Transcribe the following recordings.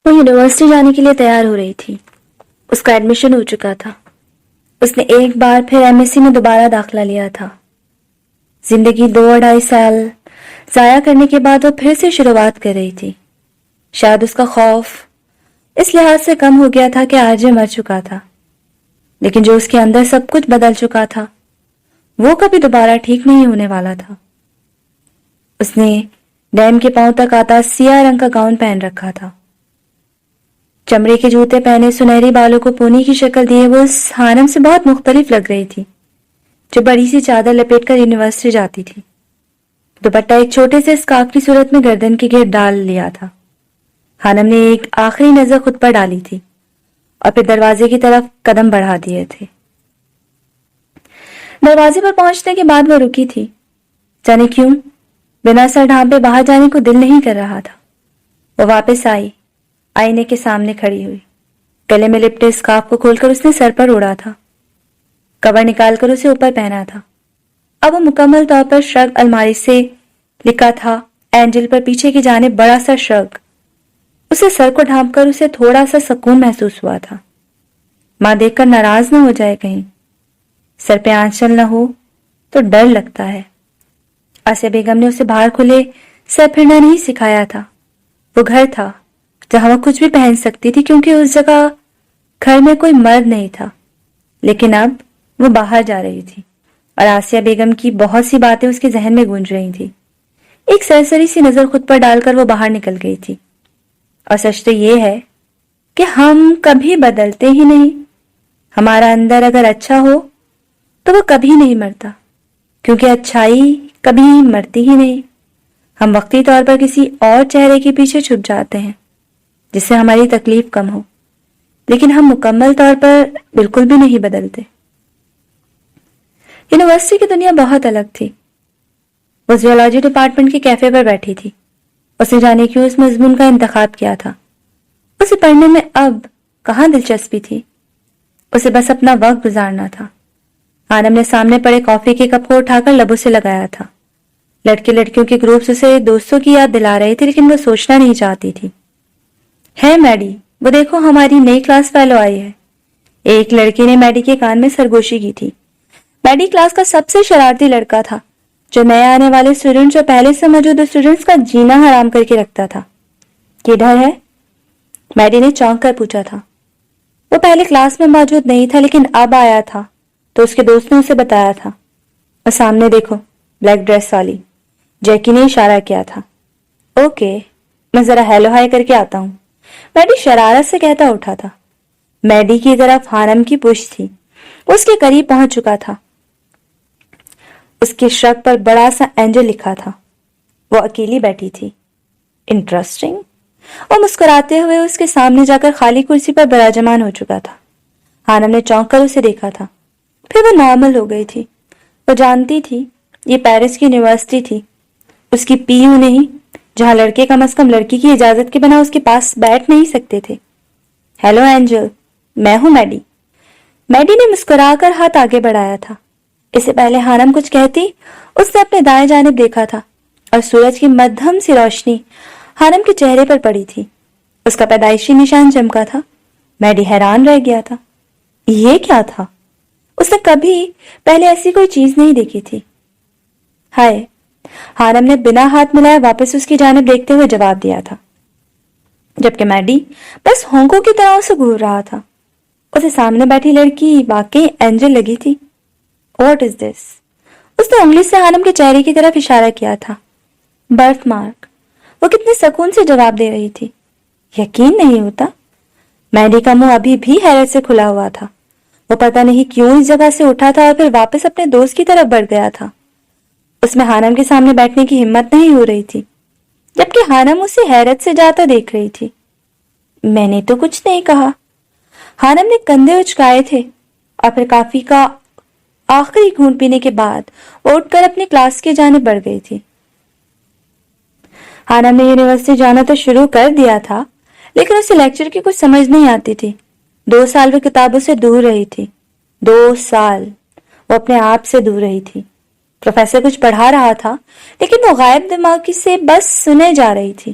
وہ یونیورسٹی جانے کے لیے تیار ہو رہی تھی۔ اس کا ایڈمیشن ہو چکا تھا۔ اس نے ایک بار پھر ایم ایس سی میں دوبارہ داخلہ لیا تھا۔ زندگی 2-2.5 سال ضائع کرنے کے بعد وہ پھر سے شروعات کر رہی تھی۔ شاید اس کا خوف اس لحاظ سے کم ہو گیا تھا کہ آرجے مر چکا تھا، لیکن جو اس کے اندر سب کچھ بدل چکا تھا وہ کبھی دوبارہ ٹھیک نہیں ہونے والا تھا۔ اس نے ڈیم کے پاؤں تک آتا سیاہ رنگ کا گاؤن پہن رکھا تھا۔ چمڑے کے جوتے پہنے سنہری بالوں کو پونی کی شکل دیے وہ اس ہانم سے بہت مختلف لگ رہی تھی جو بڑی سی چادر لپیٹ کر یونیورسٹی جاتی تھی۔ دوپٹہ ایک چھوٹے سے اسکارف کی صورت میں گردن کے گھر ڈال لیا تھا۔ ہانم نے ایک آخری نظر خود پر ڈالی تھی اور پھر دروازے کی طرف قدم بڑھا دیے تھے۔ دروازے پر پہنچنے کے بعد وہ رکی تھی۔ جانے کیوں بنا سر ڈھانپے باہر جانے کو دل نہیں کر رہا تھا۔ وہ واپس آئی، آئینے کے سامنے کھڑی ہوئی۔ گلے میں لپٹے اسکارف کو کھول کر اس نے سر پر اوڑھا تھا، کور نکال کر اسے اوپر پہنا تھا۔ اب وہ مکمل طور پر شرگ الماری سے لکھا تھا اینجل پر پیچھے کی جانب بڑا سا شرگ۔ اسے سر کو ڈھانپ کر اسے تھوڑا سا سکون محسوس ہوا تھا۔ ماں دیکھ کر ناراض نہ ہو جائے کہیں، سر پہ آنچل نہ ہو تو ڈر لگتا ہے۔ آسیہ بیگم نے اسے باہر کھلے سر پھرنا نہیں سکھایا تھا۔ وہ گھر تھا جہاں وہ کچھ بھی پہن سکتی تھی کیونکہ اس جگہ گھر میں کوئی مرد نہیں تھا، لیکن اب وہ باہر جا رہی تھی اور آسیہ بیگم کی بہت سی باتیں اس کے ذہن میں گونج رہی تھی۔ ایک سرسری سی نظر خود پر ڈال کر وہ باہر نکل گئی تھی۔ اور سچ تو یہ ہے کہ ہم کبھی بدلتے ہی نہیں۔ ہمارا اندر اگر اچھا ہو تو وہ کبھی نہیں مرتا، کیونکہ اچھائی کبھی مرتی ہی نہیں۔ ہم وقتی طور پر کسی اور چہرے کے پیچھے چھپ جاتے ہیں جس سے ہماری تکلیف کم ہو، لیکن ہم مکمل طور پر بالکل بھی نہیں بدلتے۔ یونیورسٹی کی دنیا بہت الگ تھی۔ وہ زیولوجی ڈپارٹمنٹ کے کیفے پر بیٹھی تھی۔ اس نے جانے کیوں اس مضمون کا انتخاب کیا تھا۔ اسے پڑھنے میں اب کہاں دلچسپی تھی، اسے بس اپنا وقت گزارنا تھا۔ ہانم نے سامنے پڑے کافی کے کپ کو اٹھا کر لبوں سے لگایا تھا۔ لڑکے لڑکیوں کے گروپس اسے دوستوں کی یاد دلا رہے تھے، لیکن وہ سوچنا نہیں چاہتی تھی۔ ہے میڈی، وہ دیکھو ہماری نئی کلاس فیلو آئی ہے۔ ایک لڑکے نے میڈی کے کان میں سرگوشی کی تھی۔ میڈی کلاس کا سب سے شرارتی لڑکا تھا جو نئے آنے والے اسٹوڈنٹس اور پہلے سے موجود اسٹوڈنٹس کا جینا حرام کر کے رکھتا تھا۔ یہ ڈر ہے؟ میڈی نے چونک کر پوچھا تھا۔ وہ پہلے کلاس میں موجود نہیں تھا لیکن اب آیا تھا تو اس کے دوست نے اسے بتایا تھا۔ اور سامنے دیکھو، بلیک ڈریس والی، جیکی نے اشارہ کیا تھا۔ اوکے، میں ذرا ہیلو ہائی کر کے آتا ہوں، میڈی شرارت سے کہتا اٹھا تھا۔ میڈی کی طرف ہانم کی پشت تھی، وہ اس کے قریب پہنچ چکا تھا۔ اس کے شرگ پر بڑا سا اینجل لکھا تھا۔ وہ اکیلی بیٹھی تھی۔ انٹرسٹنگ۔ وہ مسکراتے ہوئے اس کے سامنے جا کر خالی کرسی پر براجمان ہو چکا تھا۔ ہانم نے چونک کر اسے دیکھا تھا، پھر وہ نارمل ہو گئی تھی۔ وہ جانتی تھی یہ پیرس کی یونیورسٹی تھی، اس کی پی یو نہیں، جہاں لڑکے کم از کم لڑکی کی اجازت کے بنا اس کے پاس بیٹھ نہیں سکتے تھے۔ ہیلو اینجل، میں ہوں میڈی۔ میڈی نے مسکرا کر ہاتھ آگے بڑھایا تھا۔ اس سے پہلے ہانم کچھ کہتی اس نے اپنے دائیں جانب دیکھا تھا اور سورج کی مدھم سی روشنی ہانم کے چہرے پر پڑی تھی۔ اس کا پیدائشی نشان چمکا تھا۔ میڈی حیران رہ گیا تھا۔ یہ کیا تھا؟ اس نے کبھی پہلے ایسی کوئی چیز نہیں دیکھی تھی۔ ہائے، ہانم نے بنا ہاتھ ملائے واپس اس کی جانب دیکھتے ہوئے جواب دیا تھا، جبکہ میڈی بس ہونکوں کی طرح اسے گھور رہا تھا۔ اسے سامنے بیٹھی لڑکی واقعی اینجل لگی تھی۔ واٹ از دس؟ اس نے انگلی سے ہانم کے چہرے کی طرف اشارہ کیا تھا۔ Birth mark. وہ کتنے سکون سے جواب دے رہی تھی۔ یقین نہیں ہوتا۔ میڈی کا منہ ابھی بھی حیرت سے کھلا ہوا تھا۔ وہ پتہ نہیں کیوں اس جگہ سے اٹھا تھا اور پھر واپس اپنے دوست کی طرف بڑھ گیا تھا۔ اس میں ہانم کے سامنے بیٹھنے کی ہمت نہیں ہو رہی تھی، جبکہ ہانم اسے حیرت سے جاتا دیکھ رہی تھی۔ میں نے تو کچھ نہیں کہا۔ ہانم نے کندھے اچکائے تھے اور پھر کافی کا آخری گھونٹ پینے کے بعد وہ اٹھ کر اپنی کلاس کی جانب بڑھ گئی تھی۔ ہانم نے یونیورسٹی جانا تو شروع کر دیا تھا، لیکن اسے لیکچر کی کچھ سمجھ نہیں آتی تھی۔ 2 سال وہ کتابوں سے دور رہی تھی۔ 2 سال وہ اپنے آپ سے دور رہی تھی۔ پروفیسر کچھ پڑھا رہا تھا لیکن وہ غائب دماغی سے بس سنے جا رہی تھی۔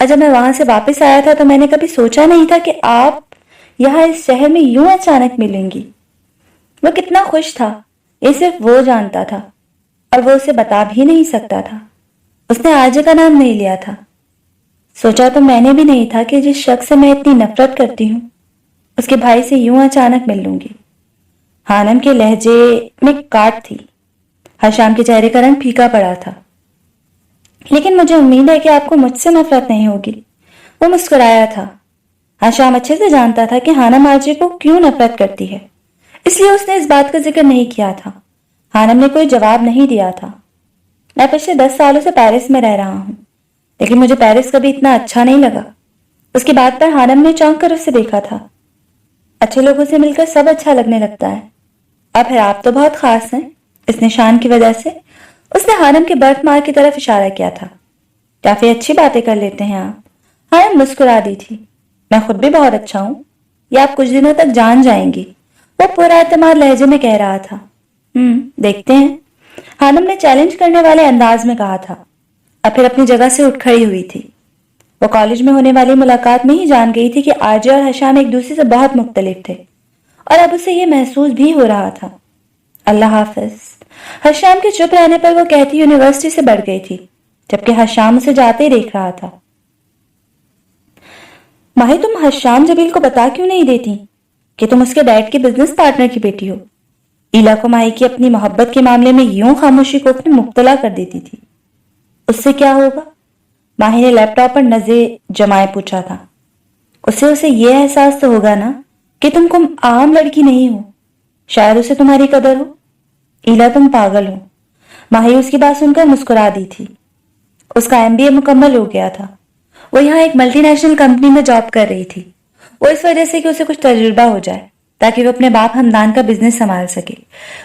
اور جب میں وہاں سے واپس آیا تھا تو میں نے کبھی سوچا نہیں تھا کہ آپ یہاں اس شہر میں یوں اچانک ملیں گی۔ وہ کتنا خوش تھا یہ صرف وہ جانتا تھا، اور وہ اسے بتا بھی نہیں سکتا تھا۔ اس نے آرجے کا نام نہیں لیا تھا۔ سوچا تو میں نے بھی نہیں تھا کہ جس شخص سے میں اتنی نفرت کرتی ہوں اس کے بھائی سے یوں اچانک مل لوں گی۔ حانم کے لہجے میں کاٹ تھی۔ حشام کے چہرے کا رنگ پھیکا پڑا تھا۔ لیکن مجھے امید ہے کہ آپ کو مجھ سے نفرت نہیں ہوگی۔ وہ مسکرایا تھا۔ حشام اچھے سے جانتا تھا کہ حانم آرجے کو کیوں نفرت کرتی ہے، اس لیے اس نے اس بات کا ذکر نہیں کیا تھا۔ حانم نے کوئی جواب نہیں دیا تھا۔ میں پچھلے 10 سالوں سے پیرس میں رہ رہا ہوں، لیکن مجھے پیرس کبھی اتنا اچھا نہیں لگا۔ اس کی بات پر حانم نے چونک کر اسے دیکھا تھا۔ اچھے لوگوں سے مل کر سب اچھا لگنے لگتا ہے، اور پھر آپ تو بہت خاص ہیں اس نشان کی وجہ سے۔ اس نے حانم کے برف مار کی طرف اشارہ کیا تھا۔ کافی اچھی باتیں کر لیتے ہیں آپ۔ حانم مسکرا دی تھی۔ میں خود بھی بہت اچھا ہوں، یہ آپ کچھ دنوں تک جان جائیں گی، وہ پورا اعتماد لہجے میں کہہ رہا تھا۔ دیکھتے ہیں، حانم نے چیلنج کرنے والے انداز میں کہا تھا، اور پھر اپنی جگہ سے اٹھ کھڑی ہوئی تھی۔ وہ کالج میں ہونے والی ملاقات میں ہی جان گئی تھی کہ آرجے اور حشام ایک دوسرے سے بہت مختلف تھے، اور اب اسے یہ محسوس بھی ہو رہا تھا۔ اللہ حافظ۔ حشام کے چپ رہنے پر وہ کہتی یونیورسٹی سے بڑھ گئی تھی، جبکہ حشام اسے جاتے ہی دیکھ رہا تھا۔ ماہی، تم حشام جبیل کو بتا کیوں نہیں دیتی کہ تم اس کے ڈیڈ کے بزنس پارٹنر کی بیٹی ہو؟ ایلا کو ماہی کی اپنی محبت کے معاملے میں یوں خاموشی کو اپنے مبتلا کر دیتی تھی۔ اس سے کیا ہوگا؟ ماہی نے لیپ ٹاپ پر نظریں جمائے پوچھا تھا۔ اسے یہ احساس تو ہوگا نا کہ تم کوئی عام لڑکی نہیں ہو، شاید اسے تمہاری قدر ہو۔ ایلا، تم پاگل ہو۔ ماہی اس کی بات سن کر مسکرا دی تھی۔ اس کا MBA مکمل ہو گیا تھا۔ وہ یہاں ایک ملٹی نیشنل کمپنی میں جاب کر رہی تھی، وہ اس وجہ سے کہ اسے کچھ تجربہ ہو جائے تاکہ وہ اپنے باپ حمدان کا بزنس سنبھال سکے۔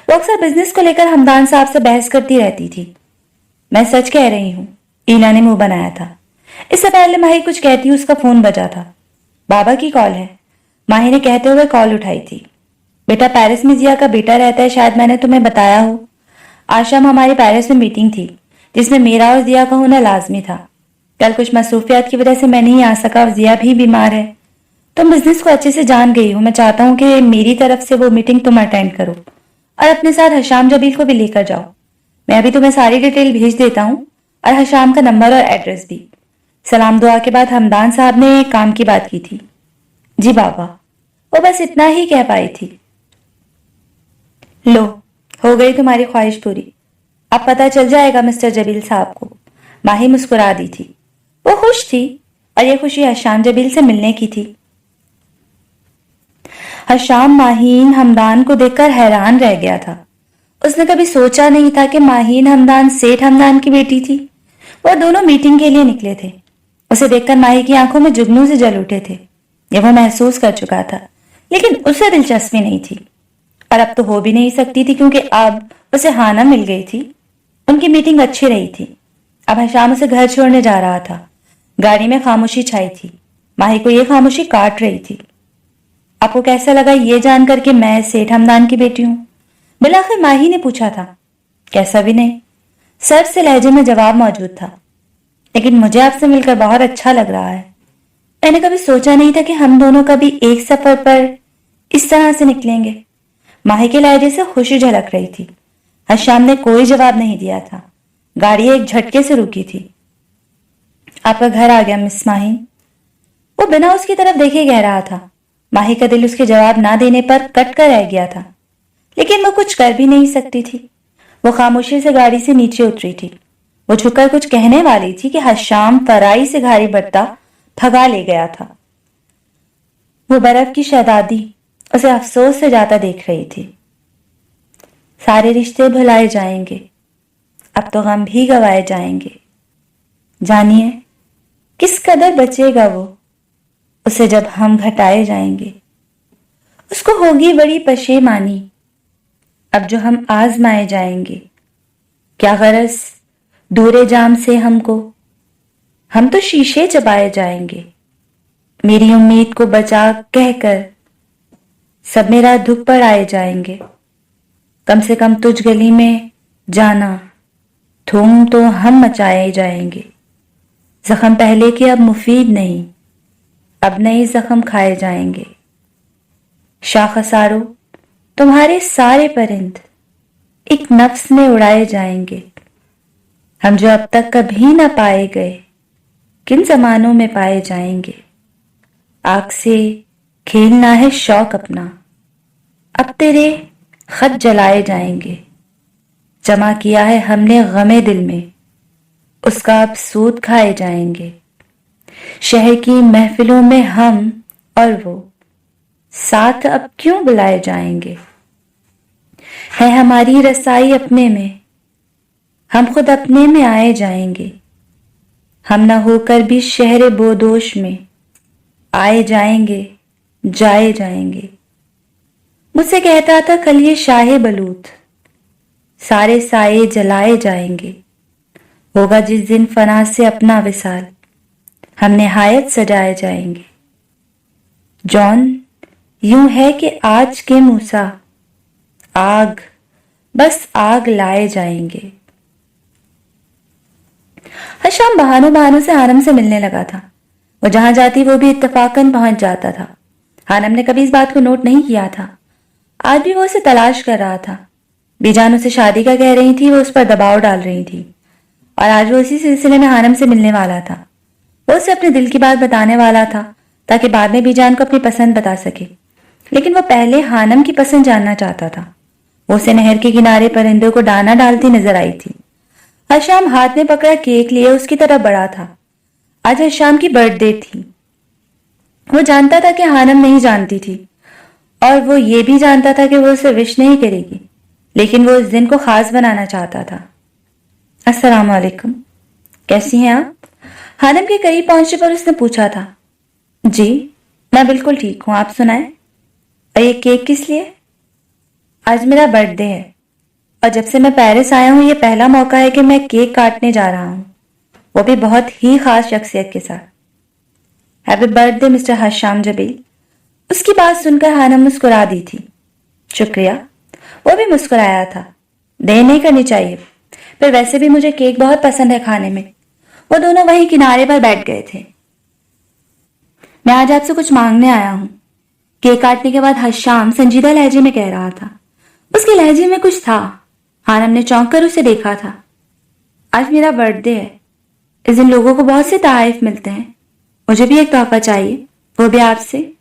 وہ اکثر بزنس کو لے کر حمدان صاحب سے بحث کرتی رہتی تھی۔ میں سچ کہہ رہی ہوں، ایلا نے منہ بنایا تھا۔ اس سے پہلے ماہی کچھ کہتی اس کا فون بجا تھا۔ بابا کی کال ہے، ماہی نے کہتے ہوئے کال اٹھائی تھی۔ بیٹا، پیرس میں زیا کا بیٹا رہتا ہے، شاید میں نے تمہیں بتایا ہو۔ آج شام ہماری پیرس میں میٹنگ تھی جس میں میرا اور زیا کا ہونا لازمی تھا۔ کل کچھ مصروفیات کی وجہ سے میں نہیں آ سکا، اور زیا بھی بیمار ہے۔ تم بزنس کو اچھے سے جان گئی ہو، میں چاہتا ہوں کہ میری طرف سے وہ میٹنگ تم اٹینڈ کرو، اور اپنے ساتھ حشام جبیل کو بھی لے کر جاؤ۔ میں ابھی تمہیں ساری ڈیٹیل بھیج دیتا ہوں، اور حشام کا نمبر اور ایڈریس بھی۔ سلام دعا کے بعد حمدان صاحب نے کام کی بات کی تھی۔ جی بابا، وہ بس اتنا ہی کہہ پائی تھی۔ لو، ہو گئی تمہاری خواہش پوری، اب پتہ چل جائے گا مسٹر جبیل صاحب کو۔ ماہی مسکرا دی تھی۔ وہ خوش تھی، اور یہ خوشی حشام جبیل سے ملنے کی تھی۔ حشام ماہین حمدان کو دیکھ کر حیران رہ گیا تھا۔ اس نے کبھی سوچا نہیں تھا کہ ماہین حمدان سیٹھ حمدان کی بیٹی تھی۔ وہ دونوں میٹنگ کے لیے نکلے تھے۔ اسے دیکھ کر ماہی کی آنکھوں میں جگنوں سے جل اٹھے تھے۔ یہ وہ محسوس کر چکا تھا، لیکن اسے دلچسپی نہیں تھی، اور اب تو ہو بھی نہیں سکتی تھی کیونکہ اب اسے حانم مل گئی تھی۔ ان کی میٹنگ اچھی رہی تھی۔ اب حشام اسے گھر چھوڑنے جا رہا تھا۔ گاڑی میں خاموشی چھائی تھی۔ ماہی کو یہ خاموشی کاٹ رہی تھی۔ آپ کو کیسا لگا یہ جان کر کہ میں سیٹھ حمدان کی بیٹی ہوں؟ بالآخر ماہی نے پوچھا تھا۔ کیسا بھی نہیں، سر سے لہجے میں جواب موجود تھا، لیکن مجھے آپ سے مل کر بہت اچھا لگ رہا ہے۔ میں نے کبھی سوچا نہیں تھا کہ ہم دونوں کبھی ایک سفر پر اس طرح سے نکلیں گے۔ ماہی کے لہجے سے خوشی جھلک رہی تھی۔ حشام نے کوئی جواب نہیں دیا تھا۔ گاڑی ایک جھٹکے سے رکی تھی۔ آپ کا گھر آ گیا مس ماہی۔ وہ بنا اس کی طرف دیکھے کہہ رہا تھا۔ ماہی کا دل اس کے جواب نہ دینے پر کٹ کر رہ گیا تھا، لیکن وہ کچھ کر بھی نہیں سکتی تھی۔ وہ خاموشی سے گاڑی سے نیچے اتری تھی۔ وہ جھک کر کچھ کہنے والی تھی کہ حشام فرائی سے گھاری بڑھتا بھگا لے گیا تھا۔ وہ برف کی شہزادی اسے افسوس سے جاتا دیکھ رہی تھی۔ سارے رشتے بھلائے جائیں گے، اب تو غم بھی گوائے جائیں گے۔ جانیے کس قدر بچے گا وہ اسے جب ہم گھٹائے جائیں گے۔ اس کو ہوگی بڑی پشیمانی اب جو ہم آزمائے جائیں گے۔ کیا غرض دورے جام سے ہم کو، ہم تو شیشے چبائے جائیں گے۔ میری امید کو بچا کہہ کر سب میرا دکھ پر آئے جائیں گے۔ کم سے کم تجھ گلی میں جانا دھوم تو ہم مچائے جائیں گے۔ زخم پہلے کے اب مفید نہیں، اب نئے زخم کھائے جائیں گے۔ شاخسارو، تمہارے سارے پرند ایک نفس میں اڑائے جائیں گے۔ ہم جو اب تک کبھی نہ پائے گئے، کن زمانوں میں پائے جائیں گے۔ آگ سے کھیلنا ہے شوق اپنا، اب تیرے خط جلائے جائیں گے۔ جمع کیا ہے ہم نے غم دل میں، اس کا اب سود کھائے جائیں گے۔ شہر کی محفلوں میں ہم اور وہ ساتھ اب کیوں بلائے جائیں گے۔ ہے ہماری رسائی اپنے میں، ہم خود اپنے میں آئے جائیں گے۔ ہم نہ ہو کر بھی شہر بودوش میں آئے جائیں گے، جائے جائیں گے۔ مجھ سے کہتا تھا کل یہ شاہ بلوط، سارے سائے جلائے جائیں گے۔ ہوگا جس دن فنا سے اپنا وصال، ہم نہایت سجائے جائیں گے۔ جون یوں ہے کہ آج کے موسیٰ آگ، بس آگ لائے جائیں گے۔ ہر شام بہانوں سے حانم سے ملنے لگا تھا۔ وہ جہاں جاتی وہ بھی اتفاقاً پہنچ جاتا تھا۔ حانم نے کبھی اس بات کو نوٹ نہیں کیا تھا۔ آج بھی وہ اسے تلاش کر رہا تھا۔ بی جان اسے شادی کا کہہ رہی تھی، وہ اس پر دباؤ ڈال رہی تھی، اور آج وہ اسی سلسلے میں حانم سے ملنے والا تھا۔ وہ اسے اپنے دل کی بات بتانے والا تھا تاکہ بعد میں بی جان کو اپنی پسند بتا سکے، لیکن وہ پہلے حانم کی پسند جاننا چاہتا تھا۔ وہ اسے نہر کے کنارے پرندوں کو دانا ڈالتی نظر آئی تھی۔ ہر شام ہاتھ میں پکڑا کیک لیے اس کی طرف بڑھا تھا۔ آج ہر شام کی برتھ ڈے تھی۔ وہ جانتا تھا کہ حانم نہیں جانتی تھی، اور وہ یہ بھی جانتا تھا کہ وہ اسے وش نہیں کرے گی، لیکن وہ اس دن کو خاص بنانا چاہتا تھا۔ السلام علیکم، کیسی ہیں آپ؟ حانم کے قریب پہنچنے پر اس نے پوچھا تھا۔ جی میں بالکل ٹھیک ہوں، آپ سنائیں؟ اور یہ کیک کس لیے؟ آج میرا برتھ ڈے ہے، اور جب سے میں پیرس آیا ہوں یہ پہلا موقع ہے کہ میں کیک کاٹنے جا رہا ہوں، وہ بھی بہت ہی خاص شخصیت کے ساتھ۔ ہیپی برتھ ڈے مسٹر حشام جبیل۔ اس کی بات سن کر حانم مسکرا دی تھی۔ شکریہ، وہ بھی مسکرایا تھا۔ دیر نہیں کرنی چاہیے، پھر ویسے بھی مجھے کیک بہت پسند ہے کھانے میں۔ وہ دونوں وہیں کنارے پر بیٹھ گئے تھے۔ میں آج آپ سے کچھ مانگنے آیا ہوں، کیک کاٹنے کے بعد حشام سنجیدہ لہجے میں کہہ رہا تھا۔ اس کے لہجے میں کچھ تھا۔ حانم نے چونک کر اسے دیکھا تھا۔ آج میرا برتھ ڈے ہے، اس دن لوگوں کو بہت سے تحائف ملتے ہیں، مجھے بھی ایک تحفہ چاہیے، وہ بھی آپ سے۔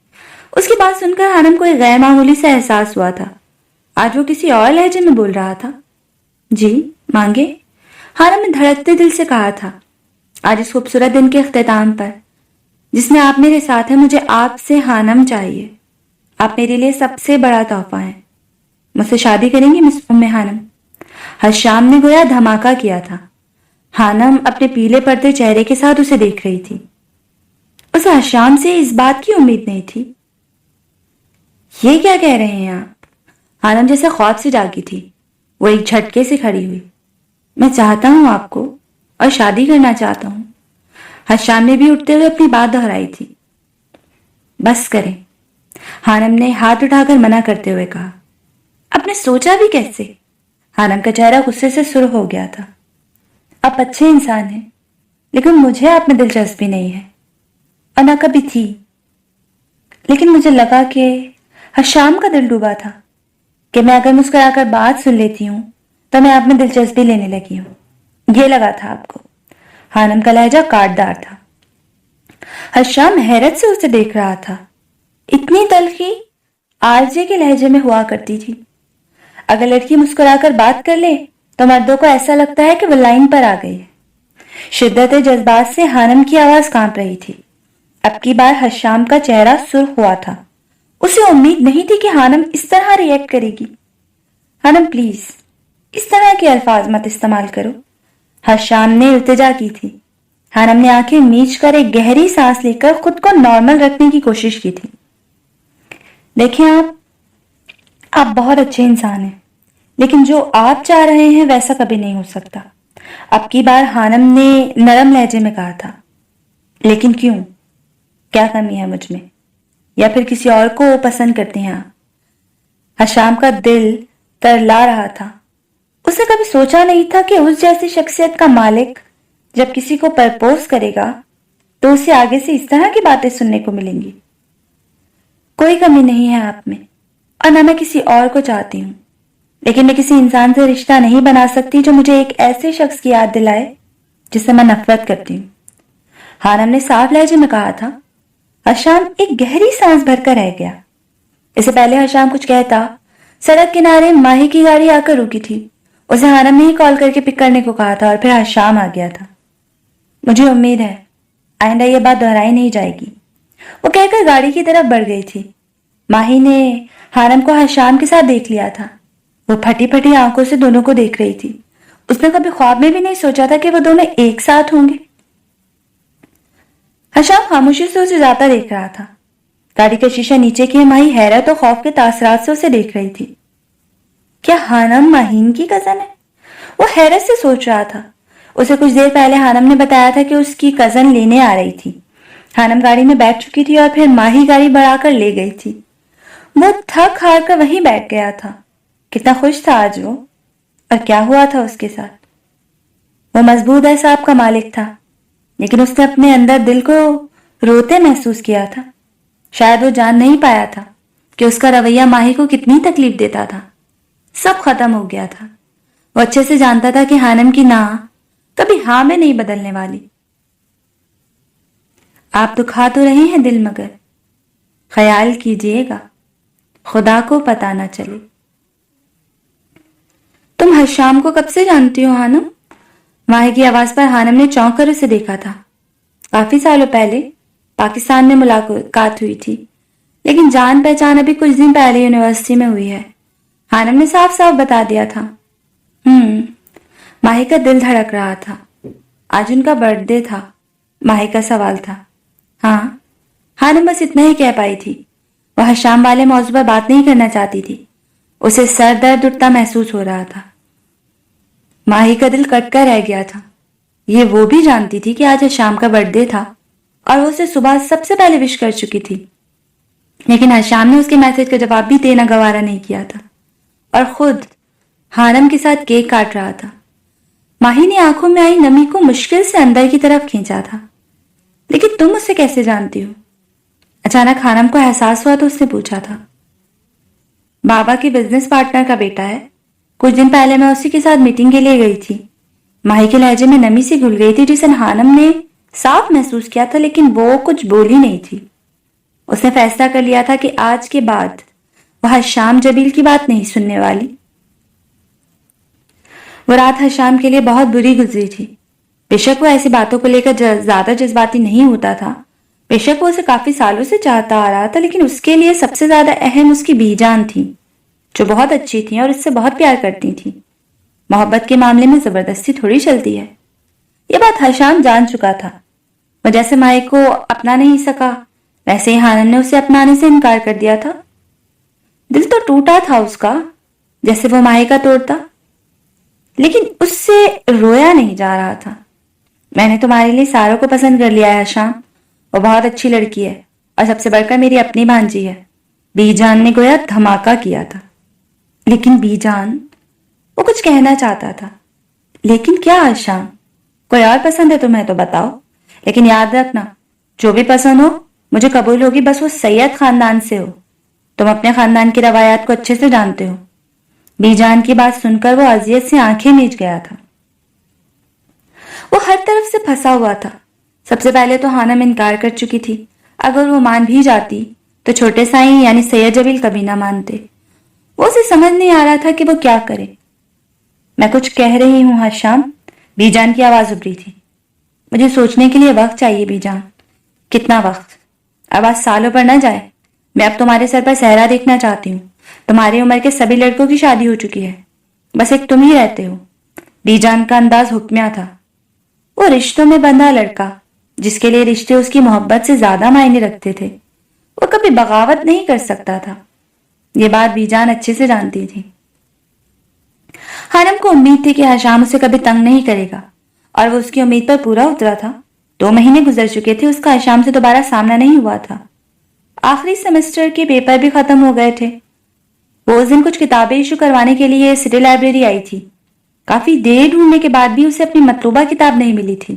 اس کی بات سن کر حانم کو ایک غیر معمولی سا احساس ہوا تھا۔ آج وہ کسی اور لہجے میں بول رہا تھا۔ جی مانگے، حانم نے دھڑکتے دل سے کہا تھا۔ آج اس خوبصورت دن کے اختتام پر، جس میں آپ میرے ساتھ ہیں، مجھے آپ سے حانم چاہیے۔ آپ میرے لیے سب سے بڑا تحفہ ہیں۔ مجھ سے شادی کریں گی مس ام حانم؟ حشام نے گویا دھماکہ کیا تھا۔ حانم اپنے پیلے پڑتے چہرے کے ساتھ اسے دیکھ رہی تھی۔ اسے حشام سے اس بات کی امید نہیں تھی۔ یہ کیا کہہ رہے ہیں آپ؟ حانم جیسے خواب سے جاگی تھی، وہ ایک جھٹکے سے کھڑی ہوئی۔ میں چاہتا ہوں آپ کو، اور شادی کرنا چاہتا ہوں۔ حشام نے بھی اٹھتے ہوئے اپنی بات دہرائی تھی۔ بس کریں، حانم نے ہاتھ اٹھا کر منع کرتے ہوئے کہا۔ آپ نے سوچا بھی کیسے؟ حانم کا چہرہ غصے سے سرخ ہو گیا تھا۔ آپ اچھے انسان ہیں، لیکن مجھے آپ میں دلچسپی نہیں ہے، اور نہ کبھی تھی۔ لیکن مجھے لگا کہ حشام کا دل ڈوبا تھا کہ میں اگر مسکرا کر بات سن لیتی ہوں تو میں آپ میں دلچسپی لینے لگی ہوں۔ یہ لگا تھا آپ کو۔ حانم کا لہجہ کاٹدار تھا۔ حشام حیرت سے اسے دیکھ رہا تھا۔ اتنی تلخی آرزے کے لہجے میں ہوا کرتی تھی۔ اگر لڑکی مسکرا کر بات کر لے تو مردوں کو ایسا لگتا ہے کہ وہ لائن پر آ گئی ہے۔ شدت جذبات سے حانم کی آواز کانپ رہی تھی۔ اب کی بار حشام کا چہرہ سرخ ہوا تھا۔ اسے امید نہیں تھی کہ حانم اس طرح ری ایکٹ کرے گی۔ حانم پلیز، اس طرح کے الفاظ مت استعمال کرو، حشام نے التجا کی تھی۔ حانم نے آنکھیں میچ کر ایک گہری سانس لے کر خود کو نارمل رکھنے کی کوشش کی تھی۔ دیکھیں آپ بہت اچھے انسان ہیں، لیکن جو آپ چاہ رہے ہیں ویسا کبھی نہیں ہو سکتا۔ اب کی بار حانم نے نرم لہجے میں کہا تھا۔ لیکن کیوں؟ کیا کمی ہے مجھ میں؟ یا پھر کسی اور کو پسند کرتے ہیں آپ؟ حشام کا دل ترلا رہا تھا۔ اس نے کبھی سوچا نہیں تھا کہ اس جیسی شخصیت کا مالک، جب کسی کو پرپوز کرے گا تو اسے آگے سے اس طرح کی باتیں سننے کو ملیں گی۔ کوئی کمی نہیں ہے آپ میں، اور نہ میں کسی اور کو چاہتی ہوں، لیکن میں کسی انسان سے رشتہ نہیں بنا سکتی جو مجھے ایک ایسے شخص کی یاد دلائے جس سے میں نفرت کرتی ہوں۔ حانم نے صاف لہجے میں کہا تھا۔ حشام ایک گہری سانس بھر کر رہ گیا۔ اس سے پہلے حشام کچھ کہتا، سڑک کنارے ماہی کی گاڑی آ کر رکی تھی۔ اسے حانم نے ہی کال کر کے پک کرنے کو کہا تھا اور پھر حشام آ گیا تھا۔ مجھے امید ہے آئندہ یہ بات دہرائی نہیں جائے گی، وہ کہہ کر گاڑی کی طرف بڑھ گئی تھی۔ ماہی نے حانم کو حشام کے ساتھ دیکھ لیا تھا۔ وہ پھٹی پھٹی آنکھوں سے دونوں کو دیکھ رہی تھی۔ اس نے کبھی خواب میں بھی نہیں سوچا تھا کہ وہ دونوں ایک ساتھ ہوں گے۔ حشام خاموشی سے اسے جاتا دیکھ رہا تھا۔ گاڑی کا شیشہ نیچے کیے ماہی حیرت اور خوف کے تاثرات سے اسے دیکھ رہی تھی۔ کیا حانم ماہین کی کزن ہے؟ وہ حیرت سے سوچ رہا تھا۔ اسے کچھ دیر پہلے حانم نے بتایا تھا کہ اس کی کزن لینے آ رہی تھی۔ حانم گاڑی میں بیٹھ چکی تھی اور پھر ماہی گاڑی بڑھا کر لے گئی تھی۔ وہ تھک ہار کر وہیں بیٹھ گیا تھا۔ کتنا خوش تھا آج وہ، اور کیا ہوا تھا اس کے ساتھ؟ وہ مضبوط اعصاب کا مالک تھا، لیکن اس نے اپنے اندر دل کو روتے محسوس کیا تھا۔ شاید وہ جان نہیں پایا تھا کہ اس کا رویہ ماہی کو کتنی تکلیف دیتا تھا۔ سب ختم ہو گیا تھا۔ وہ اچھے سے جانتا تھا کہ حانم کی نہ کبھی ہاں میں نہیں بدلنے والی۔ آپ دکھا تو رہے ہیں دل، مگر خیال کیجئے گا خدا کو پتہ نہ چلے۔ تم حشام کو کب سے جانتی ہو حانم؟ ماہی کی آواز پر حانم نے چونک کر اسے دیکھا تھا۔ کافی سالوں پہلے پاکستان میں ملاقات ہوئی تھی، لیکن جان پہچان ابھی کچھ دن پہلے یونیورسٹی میں ہوئی ہے۔ حانم نے صاف صاف بتا دیا تھا۔ ماہی کا دل دھڑک رہا تھا۔ آج ان کا برتھ ڈے تھا۔ ماہی کا سوال تھا۔ ہاں، حانم بس اتنا ہی کہہ پائی تھی۔ وہ حشام والے موضوع پر بات نہیں کرنا چاہتی تھی۔ اسے سر درد اٹھتا محسوس ہو رہا تھا۔ ماہی کا دل کٹ کر رہ گیا تھا۔ یہ وہ بھی جانتی تھی کہ آج حشام کا برتھ ڈے تھا اور وہ اسے صبح سب سے پہلے وش کر چکی تھی، لیکن حشام نے اس کے میسج کا جواب بھی دینا گوارا نہیں کیا تھا اور خود حانم کے ساتھ کیک کاٹ رہا تھا۔ ماہی نے آنکھوں میں آئی نمی کو مشکل سے اندر کی طرف کھینچا تھا۔ لیکن تم اسے کیسے جانتی ہو؟ اچانک حانم کو احساس ہوا تو اس نے پوچھا تھا۔ بابا کے بزنس پارٹنر کا بیٹا ہے۔ کچھ دن پہلے میں اسی کے ساتھ میٹنگ کے لیے گئی تھی۔ ماہی کے لہجے میں نمی سی گھل گئی تھی جسے حانم نے صاف محسوس کیا تھا، لیکن وہ کچھ بولی نہیں تھی۔ اس نے فیصلہ کر لیا تھا کہ آج کے بعد وہ حشام جبیل کی بات نہیں سننے والی۔ وہ رات حشام کے لیے بہت بری گزری تھی۔ بے شک وہ ایسی باتوں کو لے کر زیادہ جذباتی نہیں ہوتا تھا۔ بے شک وہ اسے کافی سالوں سے چاہتا آ رہا تھا، لیکن اس کے لیے سب سے زیادہ اہم اس کی بی جان تھی، جو بہت اچھی تھیں اور اس سے بہت پیار کرتی تھیں۔ محبت کے معاملے میں زبردستی تھوڑی چلتی ہے۔ یہ بات حشام جان چکا تھا۔ وہ جیسے مائی کو اپنا نہیں سکا، ویسے ہی حانم نے اسے اپنانے سے انکار کر دیا تھا۔ دل تو ٹوٹا تھا اس کا، جیسے وہ مائی کا توڑتا، لیکن اس سے رویا نہیں جا رہا تھا۔ میں نے تمہارے لیے ساروں کو پسند کر لیا ہے حشام، وہ بہت اچھی لڑکی ہے اور سب سے بڑھ کر میری اپنی بھانجی ہے۔ بی جان نے گویا دھماکہ کیا تھا۔ لیکن بی جان، وہ کچھ کہنا چاہتا تھا۔ لیکن کیا حشام؟ کوئی اور پسند ہے تمہیں تو بتاؤ، لیکن یاد رکھنا جو بھی پسند ہو مجھے قبول ہوگی، بس وہ سید خاندان سے ہو۔ تم اپنے خاندان کی روایات کو اچھے سے جانتے ہو۔ بی جان کی بات سن کر وہ اذیت سے آنکھیں میچ گیا تھا۔ وہ ہر طرف سے پھنسا ہوا تھا۔ سب سے پہلے تو حانم انکار کر چکی تھی۔ اگر وہ مان بھی جاتی تو چھوٹے سائیں یعنی سید جبیل کبھی نہ مانتے۔ وہ اسے سمجھ نہیں آ رہا تھا کہ وہ کیا کرے۔ میں کچھ کہہ رہی ہوں حشام، بی جان کی آواز ابھری تھی۔ مجھے سوچنے کے لیے وقت چاہیے بی جان۔ کتنا وقت؟ آواز سالوں پر نہ جائے۔ میں اب تمہارے سر پر صحرا دیکھنا چاہتی ہوں۔ تمہاری عمر کے سبھی لڑکوں کی شادی ہو چکی ہے، بس ایک تم ہی رہتے ہو۔ بی جان کا انداز حکمیہ تھا۔ وہ رشتوں میں بندھا لڑکا جس کے لیے رشتے اس کی محبت سے زیادہ معنی رکھتے تھے، وہ کبھی بغاوت نہیں کر سکتا تھا۔ یہ بات بی جان اچھے سے جانتی تھی۔ حانم کو امید تھی کہ حشام اسے کبھی تنگ نہیں کرے گا، اور وہ اس کی امید پر پورا اترا تھا۔ 2 مہینے گزر چکے تھے، اس کا حشام سے دوبارہ سامنا نہیں ہوا تھا۔ آخری سیمسٹر کے پیپر بھی ختم ہو گئے تھے۔ وہ اس دن کچھ کتابیں ایشو کروانے کے لیے سٹی لائبریری آئی تھی۔ کافی دیر ڈھونڈنے کے بعد بھی اسے اپنی مطلوبہ کتاب نہیں ملی تھی۔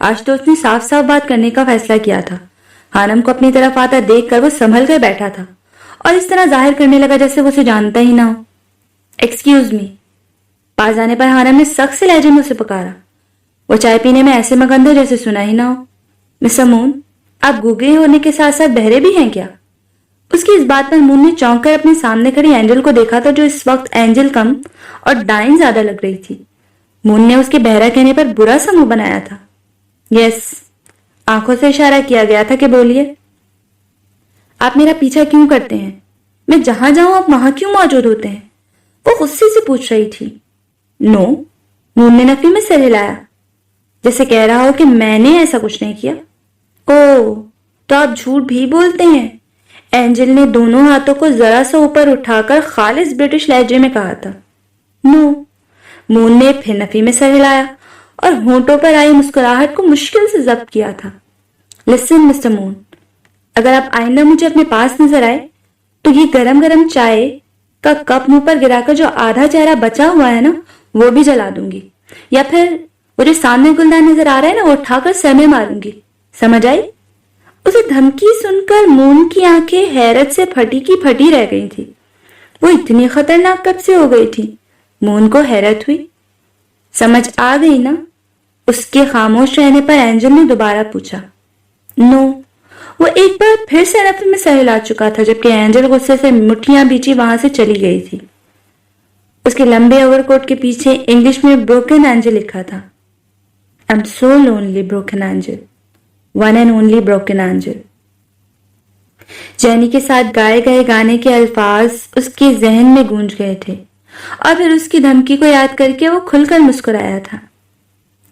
آج تو اس نے صاف صاف بات کرنے کا فیصلہ کیا تھا۔ خانم کو اپنی طرف آتا دیکھ کر وہ سنبھل کر بیٹھا تھا اور اس طرح ظاہر کرنے لگا جیسے وہ اسے جانتا ہی نہ ہو۔ Excuse me. پاس آنے پر خانم نے سخت سے لہجے میں اسے پکارا۔ وہ چائے پینے میں ایسے مگن تھے جیسے سنا ہی نہ ہو۔ مسٹر مون، آپ گوگے ہونے کے ساتھ ساتھ بہرے بھی ہیں کیا؟ اس کی اس بات پر مون نے چونک کر اپنے سامنے کھڑی اینجل کو دیکھا تھا، جو اس وقت اینجل کم اور ڈائن زیادہ لگ رہی تھی۔ مون نے اس کے بہرا کہنے پر برا سا منہ بنایا تھا۔ یس، آنکھوں سے اشارہ کیا گیا تھا کہ بولیے۔ آپ میرا پیچھا کیوں کرتے ہیں؟ میں جہاں جاؤں آپ وہاں کیوں موجود ہوتے ہیں؟ وہ غصے سے پوچھ رہی تھی۔ نو، مون نے نفی میں سر ہلایا، جیسے کہہ رہا ہو کہ میں نے ایسا کچھ نہیں کیا۔ او، تو آپ جھوٹ بھی بولتے ہیں؟ اینجل نے دونوں ہاتھوں کو ذرا سا اوپر اٹھا کر خالص برٹش لہجے میں کہا تھا۔ نو، مون نے پھر نفی میں سر ہلایا اور ہونٹوں پر آئی مسکراہٹ کو مشکل سے ضبط کیا تھا۔ لسن مسٹر مون، اگر آپ آئندہ مجھے اپنے پاس نظر آئے تو یہ گرم گرم چائے کا کپ منہ پر گرا کر جو آدھا چہرہ بچا ہوا ہے نا، وہ بھی جلا دوں گی، یا پھر وہ جو سامنے گلدان نظر آ رہا ہے نا، وہ اٹھا کر سر میں ماروں گی۔ سمجھ آئی؟ اسے دھمکی سن کر مون کی آنکھیں حیرت سے پھٹی کی پھٹی رہ گئی تھی۔ وہ اتنی خطرناک کب سے ہو گئی تھی؟ مون کو حیرت ہوئی۔ سمجھ آ گئی نا؟ اس کے خاموش رہنے پر اینجل نے دوبارہ پوچھا۔ نو، وہ ایک بار پھر سے نفی میں سر ہلا چکا تھا، جبکہ اینجل غصے سے مٹھیاں بیچی وہاں سے چلی گئی تھی۔ اس کے لمبے اوور کوٹ کے پیچھے انگلش میں بروکن اینجل لکھا تھا۔ I'm so lonely, broken angel. One and only broken angel. جینی کے ساتھ گائے گئے گانے کے الفاظ اس کے ذہن میں گونج گئے تھے اور پھر اس کی دھمکی کو یاد کر کے وہ کھل کر مسکرایا تھا۔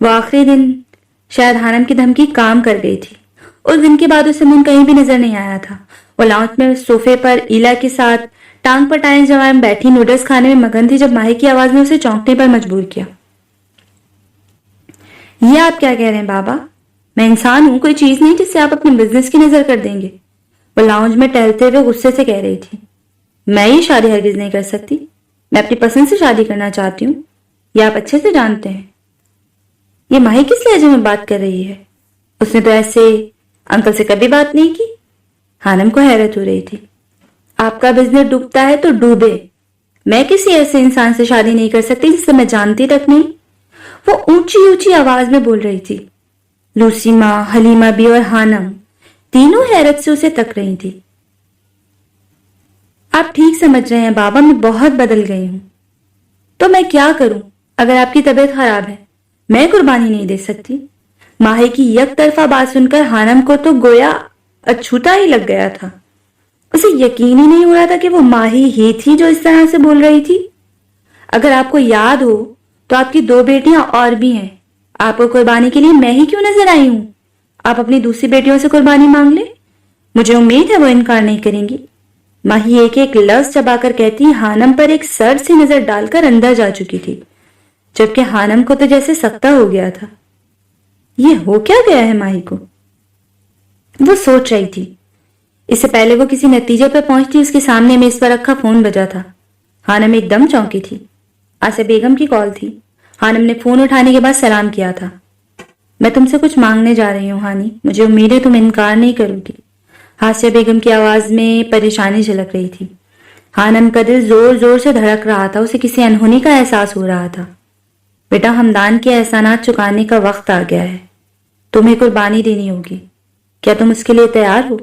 وہ آخری دن شاید خانم کی دھمکی کام کر گئی تھی۔ اس دن کے بعد اسے مون کہیں بھی نظر نہیں آیا تھا۔ وہ لاؤنج میں صوفے پر ایلا کے ساتھ ٹانگ پٹائے جوان بیٹھی نوڈلز کھانے میں مگن تھی جب ماہی کی آواز نے اسے چونکنے پر مجبور کیا۔ یہ آپ کیا کہہ رہے ہیں بابا؟ میں انسان ہوں، کوئی چیز نہیں جس سے آپ اپنے بزنس کی نظر کر دیں گے۔ وہ لاؤنج میں ٹہلتے ہوئے غصے سے کہہ رہی تھی۔ میں یہ شادی ہرگز نہیں کر سکتی۔ میں اپنی پسند سے شادی کرنا چاہتی ہوں، یہ آپ اچھے سے جانتے ہیں۔ یہ ماہی کس لہجے میں بات کر رہی ہے؟ اس نے تو ایسے انکل سے کبھی بات نہیں کی۔ خانم کو حیرت ہو رہی تھی۔ آپ کا بزنس ڈوبتا ہے تو ڈوبے، میں کسی ایسے انسان سے شادی نہیں کر سکتی جس سے میں جانتی تک نہیں۔ وہ اونچی اونچی آواز میں بول رہی تھی۔ لوسی ماں، حلیمہ بھی اور خانم تینوں حیرت سے اسے تک رہی تھی۔ آپ ٹھیک سمجھ رہے ہیں بابا، میں بہت بدل گئی ہوں۔ تو میں کیا کروں؟ اگر آپ کی طبیعت خراب ہے میں قربانی نہیں دے سکتی۔ ماہی کی یک طرفہ بات سن کر خانم کو تو گویا اچھوتا ہی لگ گیا تھا۔ اسے یقین ہی نہیں ہو رہا تھا کہ وہ ماہی ہی تھی جو اس طرح سے بول رہی تھی۔ اگر آپ کو یاد ہو تو آپ کی 2 بیٹیاں اور بھی ہیں۔ آپ کو قربانی کے لیے میں ہی کیوں نظر آئی ہوں؟ آپ اپنی دوسری بیٹیوں سے قربانی مانگ لیں، مجھے امید ہے وہ انکار نہیں کریں گی۔ ماہی ایک ایک لفظ چبا کر کہتی خانم پر ایک سر سے نظر ڈال کر اندر جا چکی تھی، جبکہ خانم کو تو جیسے سکتہ ہو گیا تھا۔ یہ ہو کیا گیا ہے ماہی کو؟ وہ سوچ رہی تھی۔ اس سے پہلے وہ کسی نتیجے پر پہنچتی اس کے سامنے میز پر رکھا فون بجا تھا۔ خانم ایک دم چونکی تھی۔ آسیہ بیگم کی کال تھی۔ خانم نے فون اٹھانے کے بعد سلام کیا تھا۔ میں تم سے کچھ مانگنے جا رہی ہوں ہانی، مجھے امید ہے تم انکار نہیں کرو گی۔ آسیہ بیگم کی آواز میں پریشانی جھلک رہی تھی۔ خانم کا دل زور زور سے دھڑک رہا تھا، اسے کسی انہونی کا احساس ہو رہا تھا۔ بیٹا، ہمدان کے احسانات چکانے کا وقت آ گیا ہے، تمہیں قربانی دینی ہوگی، کیا تم اس کے لیے تیار ہو؟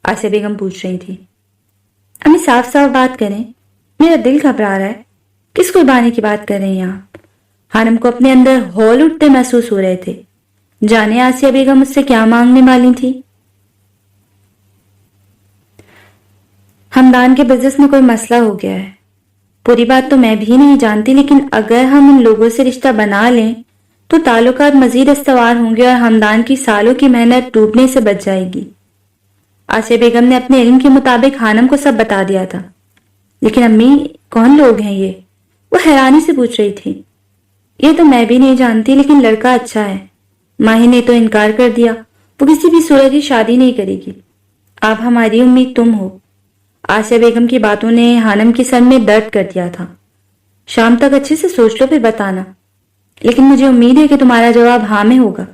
آسیہ بیگم پوچھ رہی تھی۔ امی صاف صاف بات کریں، میرا دل گھبرا رہا ہے، کس قربانی کی بات کر رہی ہیں آپ؟ خانم کو اپنے اندر ہول اٹھتے محسوس ہو رہے تھے۔ جانے آسیہ بیگم اس سے کیا مانگنے والی تھی؟ ہمدان کے بزنس میں کوئی مسئلہ ہو گیا ہے، پوری بات تو میں بھی نہیں جانتی، لیکن اگر ہم ان لوگوں سے رشتہ بنا لیں تو تعلقات مزید استوار ہوں گے اور ہمدان کی سالوں کی محنت ڈوبنے سے بچ جائے گی۔ آسیہ بیگم نے اپنے علم کے مطابق خانم کو سب بتا دیا تھا۔ لیکن امی، کون لوگ ہیں یہ؟ وہ حیرانی سے پوچھ رہی تھی۔ یہ تو میں بھی نہیں جانتی، لیکن لڑکا اچھا ہے۔ ماہی نے تو انکار کر دیا، وہ کسی بھی صورت کی شادی نہیں کرے گی۔ آپ ہماری امید تم ہو۔ آسیہ بیگم کی باتوں نے خانم کے سر میں درد کر دیا تھا۔ شام تک اچھے سے سوچ لو پھر بتانا، لیکن مجھے امید ہے کہ تمہارا جواب ہاں میں ہوگا۔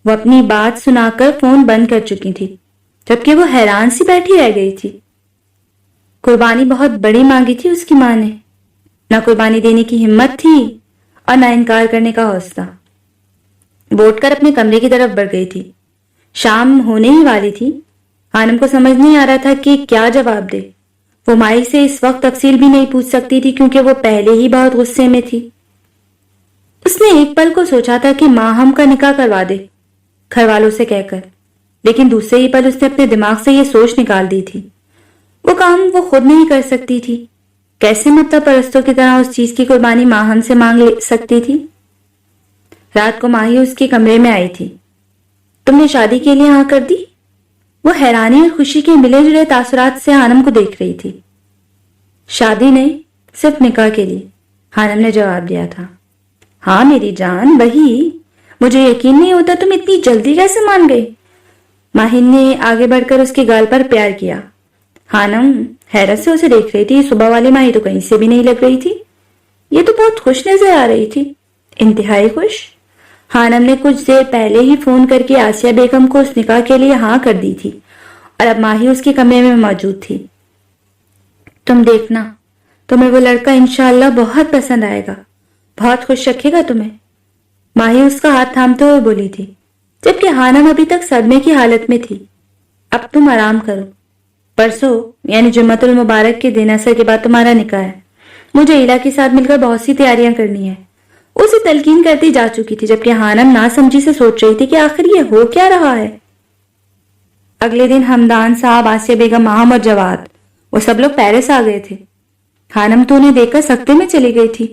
وہ اپنی بات سنا کر فون بند کر چکی تھی، جبکہ وہ حیران سی بیٹھی رہ گئی تھی۔ قربانی بہت بڑی مانگی تھی اس کی ماں نے، نہ قربانی دینے کی ہمت تھی اور نہ انکار کرنے کا حوصلہ۔ وہ اٹھ کر اپنے کمرے کی طرف بڑھ گئی تھی۔ شام ہونے ہی والی تھی۔ خانم کو سمجھ نہیں آ رہا تھا کہ کیا جواب دے۔ وہ مائی سے اس وقت تفصیل بھی نہیں پوچھ سکتی تھی کیونکہ وہ پہلے ہی بہت غصے میں تھی۔ اس نے ایک پل کو سوچا تھا کہ ماہم کا نکاح کروا دے گھر والوں سے کہہ کر، لیکن دوسرے ہی پل اس نے اپنے دماغ سے یہ سوچ نکال دی تھی وہ کام وہ خود نہیں کر سکتی تھی۔ کیسے مطلب پرستوں کی طرح اس چیز کی قربانی ماہم سے مانگ سکتی تھی؟ رات کو ماہی اس کے کمرے میں آئی تھی۔ تم نے شادی کے لیے ہاں کر دی؟ وہ حیرانی اور خوشی کے ملے جلے تاثرات سے خانم کو دیکھ رہی تھی۔ شادی نہیں، صرف نکاح کے لیے، خانم نے جواب دیا تھا۔ ہاں میری جان، وہی مجھے یقین نہیں ہوتا تم اتنی جلدی کیسے مان گئی۔ ماہین نے آگے بڑھ کر اس کے گال پر پیار کیا۔ خانم حیرت سے اسے دیکھ رہی تھی۔ صبح والی ماہی تو کہیں سے بھی نہیں لگ رہی تھی، یہ تو بہت خوش نظر آ رہی تھی، انتہائی خوش۔ خانم نے کچھ دیر پہلے ہی فون کر کے آسیہ بیگم کو اس نکاح کے لیے ہاں کر دی تھی اور اب ماہی اس کے کمرے میں موجود تھی۔ تم دیکھنا، تمہیں وہ لڑکا انشاءاللہ بہت پسند آئے گا، بہت خوش رکھے گا تمہیں، ماہی اس کا ہاتھ تھامتے ہوئے بولی تھی، جبکہ خانم ابھی تک صدمے کی حالت میں تھی۔ اب تم آرام کرو، پرسوں یعنی جمعۃ المبارک کے دن اثر کے بعد تمہارا نکاح ہے۔ مجھے ایلا کے ساتھ مل کر بہت سی تیاریاں کرنی ہے۔ اسے تلقین کرتی جا چکی تھی، جبکہ خانم ناسمجھی سے سوچ رہی تھی کہ آخر یہ ہو کیا رہا ہے۔ اگلے دن حمدان صاحب، آسیہ بیگم، ماہم اور جواد، وہ سب لوگ پیرس آ گئے تھے۔ خانم تو انہیں دیکھ کر سکتے میں چلی گئی تھی۔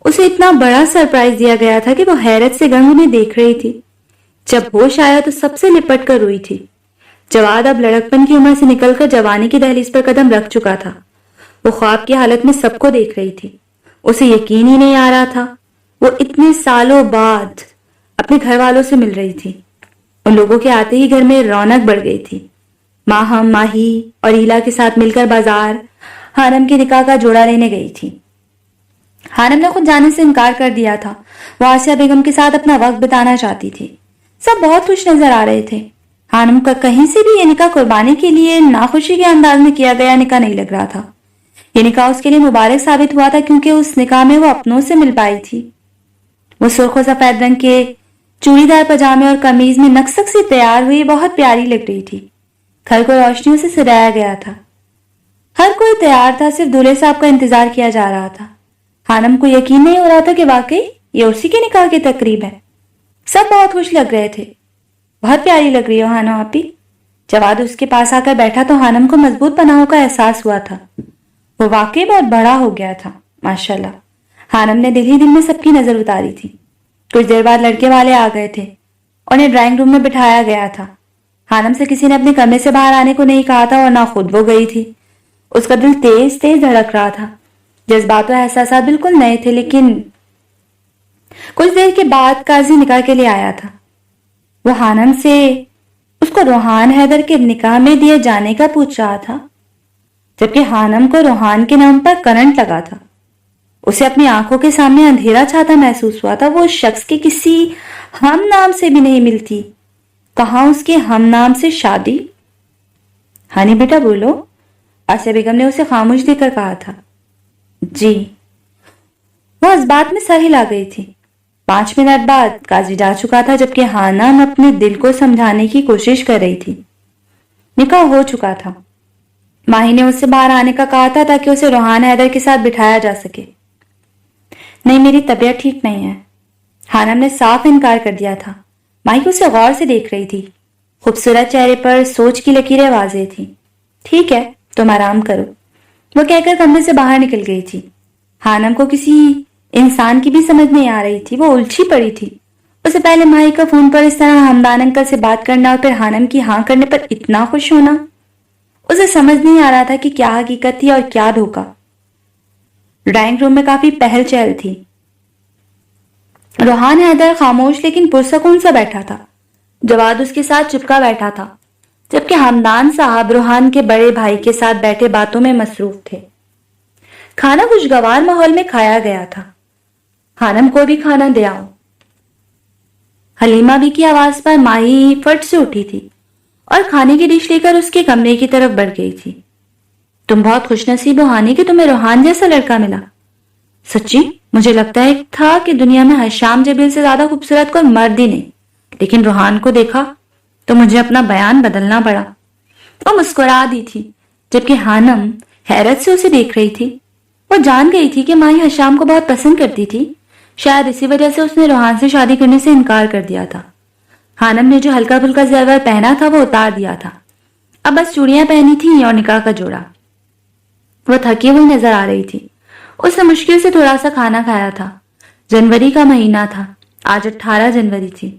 اسے اتنا بڑا سرپرائز دیا گیا تھا کہ وہ حیرت سے گنگ انہیں دیکھ رہی تھی۔ جب ہوش آیا تو سب سے لپٹ کر روئی تھی۔ جواد اب لڑکپن کی عمر سے نکل کر جوانی کی دہلیز پر قدم رکھ چکا تھا۔ وہ خواب کی حالت میں سب کو دیکھ رہی تھی۔ اسے یقین ہی نہیں آ رہا تھا وہ اتنے سالوں بعد اپنے گھر والوں سے مل رہی تھی۔ ان لوگوں کے آتے ہی گھر میں رونق بڑھ گئی تھی۔ ماہم، ماہی اور ایلا کے ساتھ مل کر بازار خانم کے نکاح کا جوڑا لینے گئی تھی۔ خانم نے خود جانے سے انکار کر دیا تھا۔ وہ آسیہ بیگم کے ساتھ اپنا وقت بتانا چاہتی تھی۔ سب بہت خوش نظر آ رہے تھے۔ خانم کا کہیں سے بھی یہ نکاح قربانی کے لیے ناخوشی کے انداز میں کیا گیا نکاح نہیں لگ رہا تھا۔ یہ نکاح اس کے لیے مبارک ثابت ہوا تھا کیونکہ اس نکاح میں وہ اپنوں سے مل پائی تھی۔ وہ سرخ و سفید رنگ کے چوڑی دار پاجامے اور قمیض میں نقصک سے تیار ہوئی بہت پیاری لگ رہی تھی۔ گھر کو روشنیوں سے سجایا گیا تھا۔ ہر کوئی تیار تھا، صرف دولہے صاحب کا انتظار کیا جا رہا تھا۔ خانم کو یقین نہیں ہو رہا تھا کہ واقعی یہ اسی کے نکاح کی تقریب ہے۔ سب بہت خوش لگ رہے تھے۔ بہت پیاری لگ رہی ہو خانم آپی۔ جواد اس کے پاس آ کر بیٹھا تو خانم کو مضبوط پناہوں کا احساس ہوا تھا۔ وہ واقعی بہت بڑا ہو گیا تھا، ماشاءاللہ۔ خانم نے دل ہی دل میں سب کی نظر اتاری تھی۔ کچھ دیر بعد لڑکے والے آ گئے تھے۔ انہیں ڈرائنگ روم میں بٹھایا گیا تھا۔ خانم سے کسی نے اپنے کمرے سے باہر آنے کو نہیں کہا تھا اور نہ خود وہ گئی تھی۔ اس کا دل تیز تیز دھڑک رہا تھا۔ جذبات و احساسات بالکل نئے تھے، لیکن کچھ دیر کے بعد قاضی نکاح کے لیے آیا تھا۔ وہ خانم سے اس کو روحان حیدر کے نکاح میں دیے جانے کا پوچھ رہا تھا، جبکہ خانم کو روحان کے نام پر کرنٹ لگا تھا۔ اسے اپنی آنکھوں کے سامنے اندھیرا چھاتا محسوس ہوا تھا۔ وہ شخص کے کسی ہم نام سے بھی نہیں ملتی، کہاں اس کے ہم نام سے شادی؟ ہانی بیٹا بولو، آسیہ بیگم نے اسے خاموش دے کر کہا تھا۔ جی۔ وہ اس بات میں سر ہلا گئی تھی۔ 5 منٹ بعد قاضی جا چکا تھا، جبکہ خانم اپنے دل کو سمجھانے کی کوشش کر رہی تھی۔ نکاح ہو چکا تھا۔ ماہی نے اس سے باہر آنے کا کہا تھا تاکہ اسے روحان حیدر کے ساتھ بٹھایا جا سکے۔ نہیں، میری طبیعت ٹھیک نہیں ہے، خانم نے صاف انکار کر دیا تھا۔ ماہی اسے غور سے دیکھ رہی تھی۔ خوبصورت چہرے پر سوچ کی لکیریں واضح تھیں۔ ٹھیک ہے، تم آرام کرو، وہ کہہ کر کمرے سے باہر نکل گئی تھی۔ خانم کو کسی انسان کی بھی سمجھ نہیں آ رہی تھی، وہ الجھی پڑی تھی۔ اسے پہلے ماہی کا فون پر اس طرح حمدان انکل سے بات کرنا اور پھر خانم کی ہاں کرنے پر اتنا خوش ہونا، اسے سمجھ نہیں آ رہا تھا کہ کیا حقیقت تھی اور کیا دھوکہ۔ ڈرائنگ روم میں کافی پہل چہل تھی۔ روحان حیدر خاموش لیکن پرسکون سا بیٹھا تھا۔ جواد اس کے ساتھ چپکا بیٹھا تھا، جبکہ حمدان صاحب روحان کے بڑے بھائی کے ساتھ بیٹھے باتوں میں مصروف تھے۔ کھانا خوشگوار ماحول میں کھایا گیا تھا۔ خانم کو بھی کھانا دے آؤ، حلیمہ بھی کی آواز پر ماہی فٹ سے اٹھی تھی اور کھانے کی ڈش لے کر اس کے کمرے کی طرف بڑھ گئی تھی۔ تم بہت خوش نصیب ہو ہانی کہ تمہیں روحان جیسا لڑکا ملا۔ سچی مجھے لگتا ہے تھا کہ دنیا میں حشام جبیل سے زیادہ خوبصورت کوئی مرد ہی نہیں، لیکن روحان کو دیکھا تو مجھے اپنا بیان بدلنا پڑا۔ وہ مسکرا دی تھی جبکہ حانم حیرت سے اسے دیکھ رہی تھی۔ وہ جان گئی تھی کہ ماہی حشام کو بہت پسند کرتی تھی، شاید اسی وجہ سے اس نے روحان سے شادی کرنے سے انکار کر دیا تھا۔ حانم نے جو ہلکا پھلکا زیور پہنا تھا وہ اتار دیا تھا، اب بس چوڑیاں پہنی تھیں اور نکاح کا جوڑا۔ وہ تھکی ہوئی نظر آ رہی تھی۔ اس نے مشکل سے تھوڑا سا کھانا کھایا تھا۔ جنوری کا مہینہ تھا، آج 18 جنوری تھی۔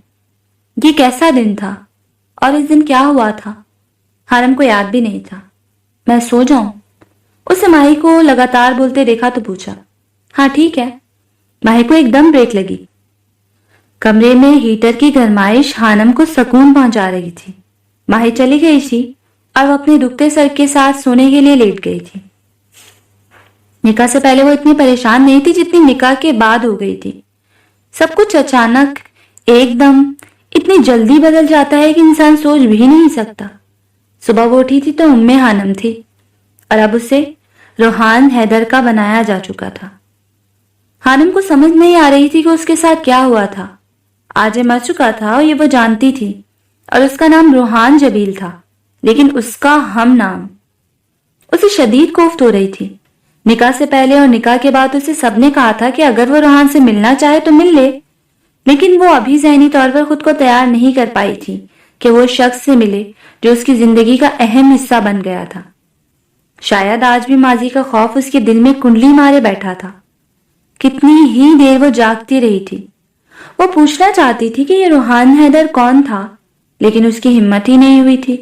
یہ کیسا دن تھا اور اس دن کیا ہوا تھا؟ حانم کو یاد بھی نہیں تھا۔ میں سو جاؤں؟ اس نے ماہی کو لگاتار بولتے دیکھا تو پوچھا۔ ہاں ٹھیک ہے۔ ماہی کو ایک دم بریک لگی۔ کمرے میں ہیٹر کی گرمائش حانم کو سکون پہنچا رہی تھی۔ ماہی چلی گئی تھی اور وہ اپنے دکھتے سر کے ساتھ سونے کے لیے لیٹ گئی تھی۔ نکاح سے پہلے وہ اتنی پریشان نہیں تھی جتنی نکاح کے بعد ہو گئی تھی۔ سب کچھ اچانک ایک دم اتنی جلدی بدل جاتا ہے کہ انسان سوچ بھی نہیں سکتا۔ صبح وہ اٹھی تھی تو حانم تھی اور اب اسے روحان حیدر کا بنایا جا چکا تھا۔ حانم کو سمجھ نہیں آ رہی تھی کہ اس کے ساتھ کیا ہوا تھا۔ آج مر چکا تھا اور یہ وہ جانتی تھی، اور اس کا نام روحان جبیل تھا، لیکن اس کا ہم نام۔ اسے شدید کوفت ہو رہی تھی۔ نکاح سے پہلے اور نکاح کے بعد اسے سب نے کہا تھا کہ اگر وہ روحان سے ملنا چاہے تو مل لے، لیکن وہ ابھی ذہنی طور پر خود کو تیار نہیں کر پائی تھی کہ وہ شخص سے ملے جو اس کی زندگی کا اہم حصہ بن گیا تھا۔ شاید آج بھی ماضی کا خوف اس کے دل میں کنڈلی مارے بیٹھا تھا۔ کتنی ہی دیر وہ جاگتی رہی تھی۔ وہ پوچھنا چاہتی تھی کہ یہ روحان حیدر کون تھا، لیکن اس کی ہمت ہی نہیں ہوئی تھی۔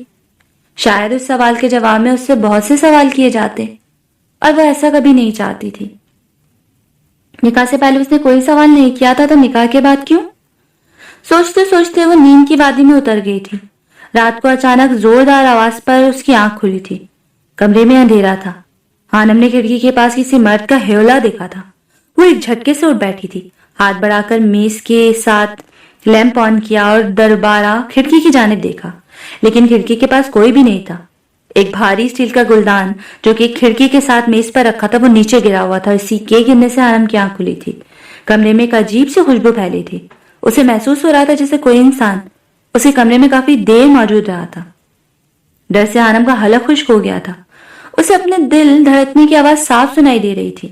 شاید اس سوال کے جواب میں اس سے بہت سے سوال کیے جاتے، اور وہ ایسا کبھی نہیں چاہتی تھی۔ نکاح سے پہلے اس نے کوئی سوال نہیں کیا تھا تو نکاح کے بعد کیوں؟ سوچتے سوچتے وہ نیند کی وادی میں اتر گئی تھی۔ رات کو اچانک زوردار آواز پر اس کی آنکھ کھلی تھی۔ کمرے میں اندھیرا تھا۔ حانم نے کھڑکی کے پاس کسی مرد کا ہیولا دیکھا تھا۔ وہ ایک جھٹکے سے اٹھ بیٹھی تھی، ہاتھ بڑھا کر میز کے ساتھ لیمپ آن کیا اور دربارہ کھڑکی کی جانب دیکھا، لیکن کھڑکی کے پاس کوئی بھی نہیں تھا۔ ایک بھاری اسٹیل کا گلدان جو کہ ایک کھڑکی کے ساتھ میز پر رکھا تھا وہ نیچے گرا ہوا تھا۔ اسی کے گرنے سے حانم کی آنکھ کھلی تھی۔ کمرے میں ایک عجیب سی خوشبو پھیلی تھی۔ اسے محسوس ہو رہا تھا جیسے کوئی انسان اسے کمرے میں کافی دیر موجود رہا تھا۔ ڈر سے حانم کا حلق خشک ہو گیا تھا۔ اسے اپنے دل دھڑکنے کی آواز صاف سنائی دے رہی تھی۔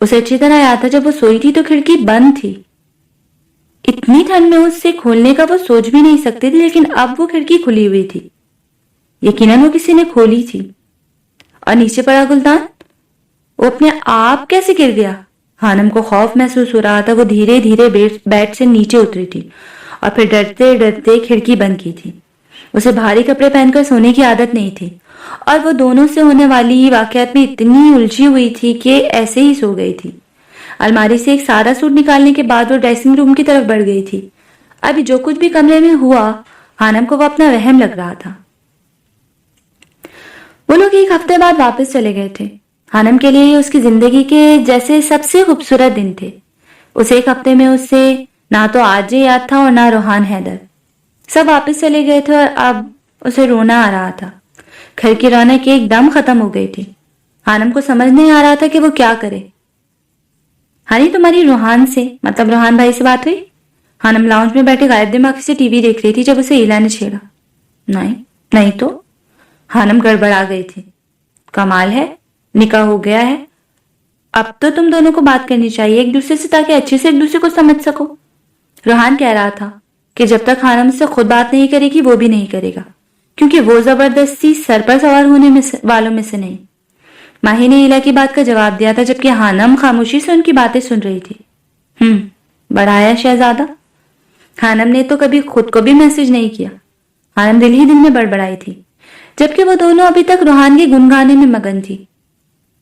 اسے اچھی طرح یاد تھا جب وہ سوئی تھی تو کھڑکی بند تھی۔ اتنی ٹھنڈ میں اس سے کھولنے کا وہ سوچ بھی نہیں سکتی تھی، لیکن اب وہ کھڑکی کھلی ہوئی تھی۔ یقیناً وہ کسی نے کھولی تھی۔ اور نیچے پڑا گلدان، وہ اپنے آپ کیسے گر گیا؟ حانم کو خوف محسوس ہو رہا تھا۔ وہ دھیرے دھیرے بیڈ سے نیچے اتری تھی اور پھر ڈرتے ڈرتے کھڑکی بند کی تھی۔ اسے بھاری کپڑے پہن کر سونے کی عادت نہیں تھی، اور وہ دونوں سے ہونے والی واقعات میں اتنی الجھی ہوئی تھی کہ ایسے ہی سو گئی تھی۔ الماری سے ایک سادہ سوٹ نکالنے کے بعد وہ ڈریسنگ روم کی طرف بڑھ گئی تھی۔ ابھی جو کچھ بھی کمرے میں ہوا، حانم کو وہ اپنا وہم لگ رہا تھا۔ وہ لوگ ایک ہفتے بعد واپس چلے گئے تھے۔ حانم کے لیے یہ اس کی زندگی کے جیسے سب سے خوبصورت دن تھے۔ اس ایک ہفتے میں اس سے نہ تو آج یاد تھا اور نہ روحان حیدر۔ سب واپس چلے گئے تھے اور اب اسے رونا آ رہا تھا۔ گھر کی رونق ایک دم ختم ہو گئی تھی۔ حانم کو سمجھ نہیں آ رہا تھا کہ وہ کیا کرے۔ ہانی تمہاری روحان سے مطلب روحان بھائی سے بات ہوئی؟ حانم لاؤنج میں بیٹھے غائب دماغ سے ٹی وی دیکھ رہی تھی جب اسے ایلا نے چھیڑا۔ نہیں تو حانم گڑبڑا گئی تھی۔ کمال ہے، نکاح ہو گیا ہے، اب تو تم دونوں کو بات کرنی چاہیے ایک دوسرے سے تاکہ اچھے سے ایک دوسرے کو سمجھ سکو۔ روحان کہہ رہا تھا کہ جب تک حانم سے خود بات نہیں کرے گی وہ بھی نہیں کرے گا، کیونکہ وہ زبردستی سر پر سوار ہونے والوں میں سے نہیں۔ ماہی نے ایلا کی بات کا جواب دیا تھا جبکہ حانم خاموشی سے ان کی باتیں سن رہی تھی۔ بڑھایا شہزادہ؟ حانم نے تو کبھی خود کو بھی میسج نہیں کیا۔ حانم دل ہی دل میں بڑبڑائی تھی، جبکہ وہ دونوں ابھی تک روحان کے گنگانے میں مگن تھی۔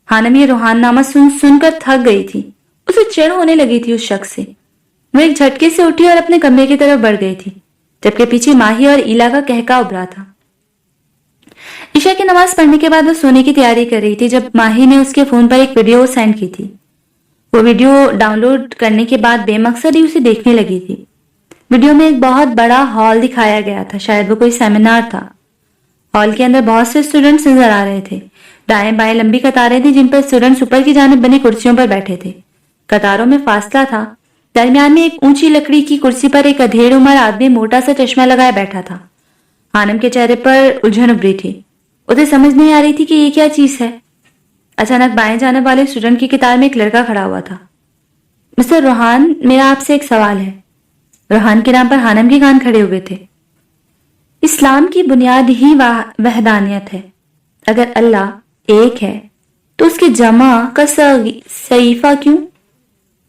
حانم یہ روحان نامہ سن کر تھک گئی تھی۔ اسے چڑ ہونے لگی تھی اس شخص سے۔ وہ ایک جھٹکے سے اٹھی اور اپنے کمرے کی طرف بڑھ گئی تھی، جبکہ پیچھے ماہی اور ایلا کا کہکا ابھرا تھا۔ عشاء کی نماز پڑھنے کے بعد وہ سونے کی تیاری کر رہی تھی جب ماہی نے اس کے فون پر ایک ویڈیو سینڈ کی تھی۔ وہ ویڈیو ڈاؤن لوڈ کرنے کے بعد بے مقصد ہی اسے دیکھنے لگی تھی۔ ویڈیو میں ایک بہت بڑا ہال دکھایا گیا تھا، شاید وہ کوئی سیمینار تھا۔ ہال کے اندر بہت سے اسٹوڈنٹس نظر آ رہے تھے۔ دائیں بائیں لمبی قطاریں تھیں جن پر اسٹوڈنٹس اوپر کی جانب بنی کرسیوں پر بیٹھے تھے۔ قطاروں میں فاصلہ تھا۔ درمیان میں ایک اونچی لکڑی کی کرسی پر ایک ادھیڑ عمر آدمی موٹا سا چشمہ لگائے بیٹھا تھا۔ خانم کے چہرے پر الجھن ابھری تھی۔ اسے سمجھ نہیں آ رہی تھی کہ یہ کیا چیز ہے۔ اچانک بائیں جانب والے اسٹوڈنٹ کی قطار میں ایک لڑکا کھڑا ہوا تھا۔ مسٹر روحان، میرا آپ سے ایک سوال ہے۔ روحان کے نام پر خانم کے کان کھڑے ہوئے تھے۔ اسلام کی بنیاد ہی وحدانیت ہے۔ اگر اللہ ایک ہے تو اس کی جمع کا صحیفہ کیوں؟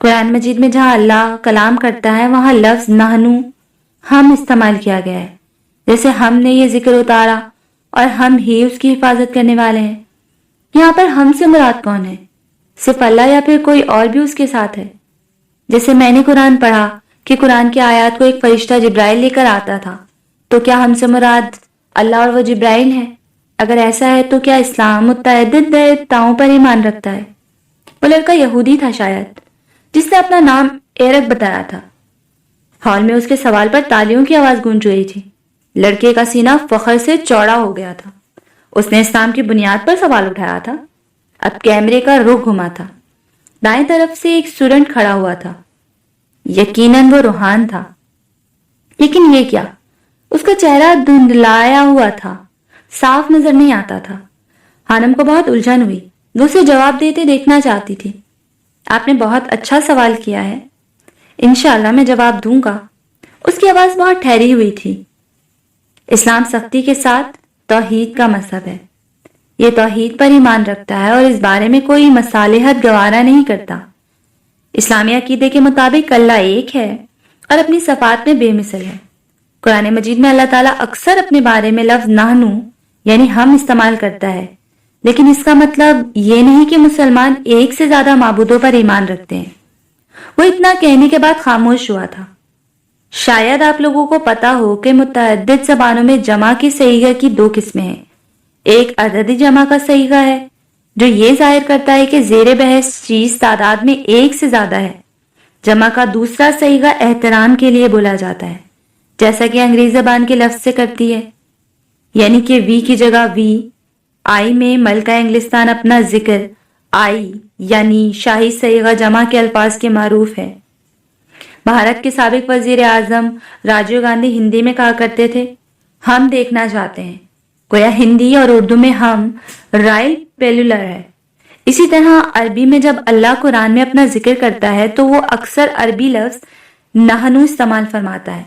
قرآن مجید میں جہاں اللہ کلام کرتا ہے وہاں لفظ نحنو ہم استعمال کیا گیا ہے، جیسے ہم نے یہ ذکر اتارا اور ہم ہی اس کی حفاظت کرنے والے ہیں۔ یہاں پر ہم سے مراد کون ہے؟ صرف اللہ یا پھر کوئی اور بھی اس کے ساتھ ہے؟ جیسے میں نے قرآن پڑھا کہ قرآن کی آیات کو ایک فرشتہ جبرائیل لے کر آتا تھا، تو کیا ہم سے مراد اللہ اور وہ جبرائیل ہے؟ اگر ایسا ہے تو کیا اسلام متعدد دیوتاؤں پر ایمان رکھتا ہے؟ وہ لڑکا یہودی تھا شاید، جس نے اپنا نام ایرک بتایا تھا۔ ہال میں اس کے سوال پر تالیوں کی آواز گونج رہی تھی۔ لڑکے کا سینہ فخر سے چوڑا ہو گیا تھا۔ اس نے اسلام کی بنیاد پر سوال اٹھایا تھا۔ اب کیمرے کا رخ گھما تھا۔ دائیں طرف سے ایک اسٹوڈنٹ کھڑا ہوا تھا۔ یقیناً وہ روحان تھا، لیکن یہ کیا؟ اس کا چہرہ دھندلایا ہوا تھا، صاف نظر نہیں آتا تھا۔ خانم کو بہت الجھن ہوئی۔ وہ اسے جواب دیتے دیکھنا چاہتی تھی۔ آپ نے بہت اچھا سوال کیا ہے، انشاءاللہ میں جواب دوں گا۔ اس کی آواز بہت ٹھہری ہوئی تھی۔ اسلام سختی کے ساتھ توحید کا مذہب ہے۔ یہ توحید پر ایمان رکھتا ہے اور اس بارے میں کوئی مصالحت گوارا نہیں کرتا۔ اسلامی عقیدے کے مطابق اللہ ایک ہے اور اپنی صفات میں بے مثل ہے۔ قرآن مجید میں اللہ تعالیٰ اکثر اپنے بارے میں لفظ نحنو یعنی ہم استعمال کرتا ہے، لیکن اس کا مطلب یہ نہیں کہ مسلمان ایک سے زیادہ معبودوں پر ایمان رکھتے ہیں۔ وہ اتنا کہنے کے بعد خاموش ہوا تھا۔ شاید آپ لوگوں کو پتا ہو کہ متعدد زبانوں میں جمع کے صیغہ کی دو قسمیں ہیں۔ ایک عددی جمع کا صیغہ ہے جو یہ ظاہر کرتا ہے کہ زیر بحث چیز تعداد میں ایک سے زیادہ ہے۔ جمع کا دوسرا صیغہ احترام کے لیے بولا جاتا ہے، جیسا کہ انگریزی زبان کے لفظ سے کرتی ہے، یعنی کہ وی کی جگہ وی۔ آئی میں ملکہ انگلستان اپنا ذکر آئی یعنی شاہی صیغہ جمع کے الفاظ کے معروف ہے۔ بھارت کے سابق وزیر اعظم راجیو گاندھی ہندی میں کہا کرتے تھے، ہم دیکھنا چاہتے ہیں۔ گویا ہندی اور اردو میں ہم رائل پیلولر ہے۔ اسی طرح عربی میں جب اللہ قرآن میں اپنا ذکر کرتا ہے تو وہ اکثر عربی لفظ نحنو استعمال فرماتا ہے۔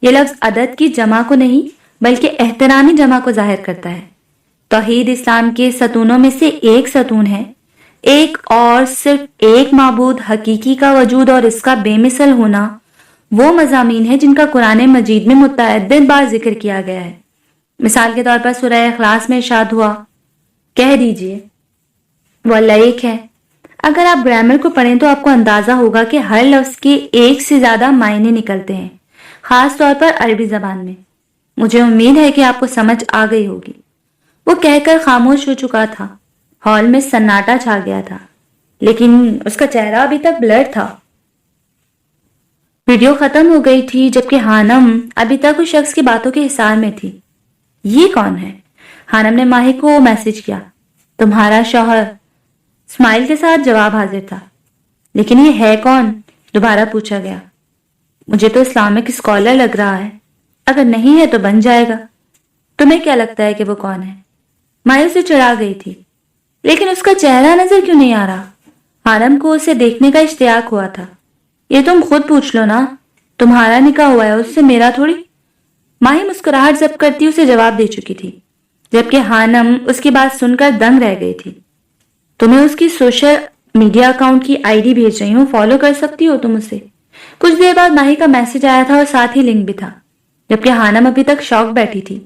یہ لفظ عدد کی جمع کو نہیں بلکہ احترامی جمع کو ظاہر کرتا ہے۔ توحید اسلام کے ستونوں میں سے ایک ستون ہے۔ ایک اور صرف ایک معبود حقیقی کا وجود اور اس کا بے مثل ہونا وہ مضامین ہے جن کا قرآن مجید میں متعدد بار ذکر کیا گیا ہے۔ مثال کے طور پر سورہ اخلاص میں ارشاد ہوا، کہہ دیجئے وہ اللہ ایک ہے۔ اگر آپ گرامر کو پڑھیں تو آپ کو اندازہ ہوگا کہ ہر لفظ کے ایک سے زیادہ معنی نکلتے ہیں، خاص طور پر عربی زبان میں۔ مجھے امید ہے کہ آپ کو سمجھ آ گئی ہوگی۔ وہ کہہ کر خاموش ہو چکا تھا۔ ہال میں سناٹا چھا گیا تھا، لیکن اس کا چہرہ ابھی تک بلر تھا۔ ویڈیو ختم ہو گئی تھی جبکہ خانم ابھی تک اس شخص کی باتوں کے حصار میں تھی۔ یہ کون ہے؟ خانم نے ماہی کو میسج کیا، تمہارا شوہر۔ اسمائل کے ساتھ جواب حاضر تھا۔ لیکن یہ ہے کون؟ دوبارہ پوچھا گیا۔ مجھے تو اسلامک اسکالر لگ رہا ہے، اگر نہیں ہے تو بن جائے گا۔ تمہیں کیا لگتا ہے کہ وہ کون ہے؟ ماہی اسے چڑھا گئی تھی، لیکن اس کا چہرہ نظر کیوں نہیں آ رہا؟ خانم کو اسے دیکھنے کا اشتیاق ہوا تھا۔ یہ تم خود پوچھ لو نا، تمہارا نکاح ہوا ہے اس سے، میرا تھوڑی۔ ماہی مسکراہٹ ضبط کرتی اسے جواب دے چکی تھی، جبکہ خانم اس کی بات سن کر دنگ رہ گئی تھی۔ تمہیں اس کی سوشل میڈیا اکاؤنٹ کی آئی ڈی بھیج رہی ہوں، فالو کر سکتی ہو تم اسے۔ کچھ دیر بعد ماہی کا میسج آیا تھا اور ساتھ ہی لنک بھی تھا، جبکہ خانم ابھی تک شاک بیٹھی تھی۔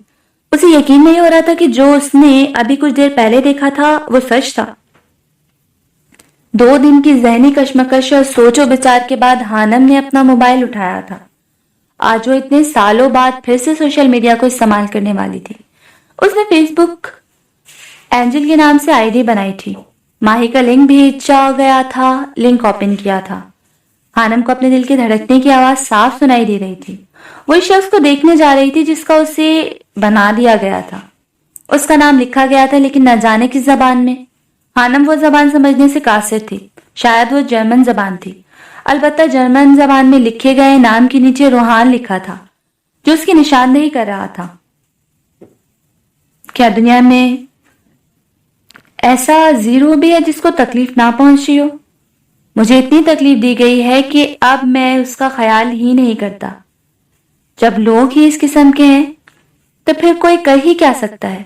اسے یقین نہیں ہو رہا تھا کہ جو اس نے ابھی کچھ دیر پہلے دیکھا تھا وہ سچ تھا۔ 2 دن کی ذہنی کشمکش اور سوچ و بچار کے بعد خانم نے اپنا موبائل اٹھایا تھا۔ آج وہ اتنے سالوں بعد پھر سے سوشل میڈیا کو استعمال کرنے والی تھی۔ اس نے فیس بک اینجل کے نام سے آئی ڈی بنائی تھی۔ ماہی کا لنک بھیجا گیا تھا، لنک اوپن کیا تھا۔ حانم کو اپنے دل کے دھڑکنے کی آواز صاف سنائی دے رہی تھی. وہی شخص کو دیکھنے جا رہی تھی جس کا اسے بنا دیا گیا تھا. اس کا نام لکھا گیا تھا لیکن نہ جانے کس زبان میں. حانم وہ زبان سمجھنے سے قاصر تھی. شاید وہ جرمن زبان تھی. البتہ جرمن زبان میں لکھے گئے نام کے نیچے روحان لکھا تھا جو اس کی نشاندہی کر رہا تھا. کیا دنیا میں ایسا زیرو بھی ہے جس کو تکلیف نہ پہنچی ہو؟ مجھے اتنی تکلیف دی گئی ہے کہ اب میں اس کا خیال ہی نہیں کرتا. جب لوگ ہی اس قسم کے ہیں تو پھر کوئی کر ہی کیا سکتا ہے؟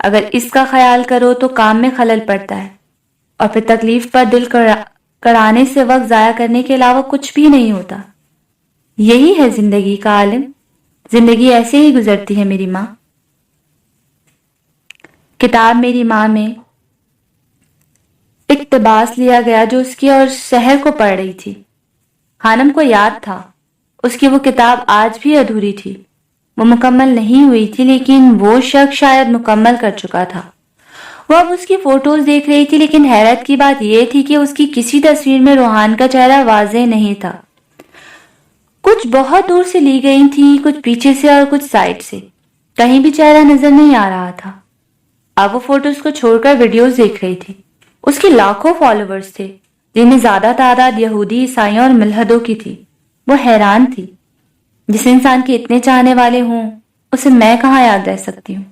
اگر اس کا خیال کرو تو کام میں خلل پڑتا ہے اور پھر تکلیف پر دل کڑانے سے وقت ضائع کرنے کے علاوہ کچھ بھی نہیں ہوتا. یہی ہے زندگی کا عالم. زندگی ایسے ہی گزرتی ہے میری ماں. کتاب میری ماں میں اقتباس لیا گیا جو اس کی اور سحر کو پڑھ رہی تھی. حانم کو یاد تھا اس کی وہ کتاب آج بھی ادھوری تھی. وہ مکمل نہیں ہوئی تھی لیکن وہ شخص شاید مکمل کر چکا تھا. وہ اب اس کی فوٹوز دیکھ رہی تھی لیکن حیرت کی بات یہ تھی کہ اس کی کسی تصویر میں روحان کا چہرہ واضح نہیں تھا. کچھ بہت دور سے لی گئی تھی, کچھ پیچھے سے اور کچھ سائڈ سے. کہیں بھی چہرہ نظر نہیں آ رہا تھا. اب وہ فوٹوز کو چھوڑ کر ویڈیوز دیکھ رہی تھی. اس کے لاکھوں فالوورز تھے جن میں زیادہ تعداد یہودی, عیسائیوں اور ملحدوں کی تھی. وہ حیران تھی. جس انسان کے اتنے چاہنے والے ہوں اسے میں کہاں یاد رہ سکتی ہوں؟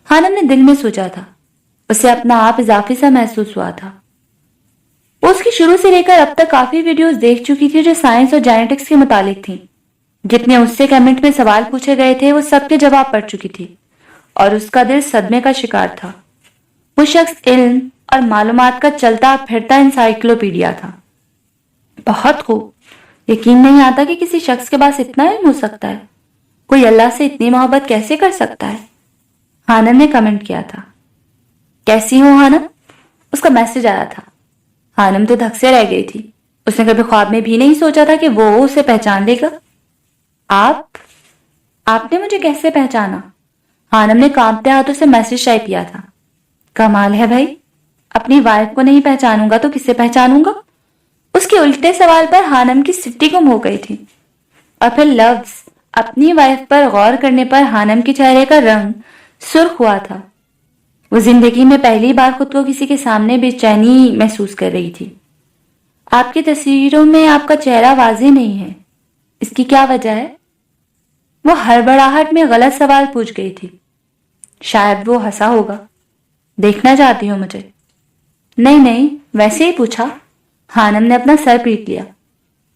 حانم نے دل میں سوچا تھا. اسے اپنا آپ اضافی سا محسوس ہوا تھا. وہ اس کی شروع سے لے کر اب تک کافی ویڈیوز دیکھ چکی تھی جو سائنس اور جینیٹکس کے متعلق تھیں. جتنے اس سے کمنٹ میں سوال پوچھے گئے تھے وہ سب کے جواب پڑھ چکی تھی اور اس کا دل صدمے کا شکار تھا. وہ شخص علم اور معلومات کا چلتا پھرتا انسائکلوپیڈیا تھا. بہت خوب. یقین نہیں آتا کہ کسی شخص کے پاس اتنا علم ہو سکتا ہے. کوئی اللہ سے اتنی محبت کیسے کر سکتا ہے؟ حانم نے کمنٹ کیا تھا. کیسی ہو حانم؟ اس کا میسج آیا تھا. حانم تو دھک سے رہ گئی تھی. اس نے کبھی خواب میں بھی نہیں سوچا تھا کہ وہ اسے پہچان لے گا. آپ نے مجھے کیسے پہچانا؟ حانم نے کانپتے ہاتھوں سے میسج ٹائپ کیا تھا. کمال ہے بھائی. اپنی وائف کو نہیں پہچانوں گا تو کسے پہچانوں گا؟ اس کے الٹے سوال پر حانم کی سٹی گم ہو گئی تھی. اور پھر لفظ اپنی وائف پر غور کرنے پر حانم کے چہرے کا رنگ سرخ ہوا تھا. وہ زندگی میں پہلی بار خود کو کسی کے سامنے بے چینی محسوس کر رہی تھی. آپ کی تصویروں میں آپ کا چہرہ واضح نہیں ہے. اس کی کیا وجہ ہے؟ وہ ہڑبڑاہٹ میں غلط سوال پوچھ گئی تھی. شاید وہ ہنسا ہوگا. دیکھنا چاہتی ہو مجھے؟ نہیں ویسے ہی پوچھا. حانم نے اپنا سر پیٹ لیا.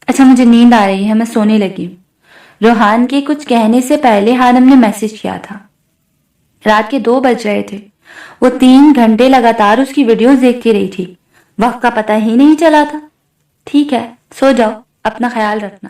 اچھا مجھے نیند آ رہی ہے, میں سونے لگی ہوں. روحان کے کچھ کہنے سے پہلے حانم نے میسج کیا تھا. رات کے 2 بج رہے تھے. وہ 3 گھنٹے لگاتار اس کی ویڈیوز دیکھتی رہی تھی. وقت کا پتہ ہی نہیں چلا تھا. ٹھیک ہے, سو جاؤ, اپنا خیال رکھنا.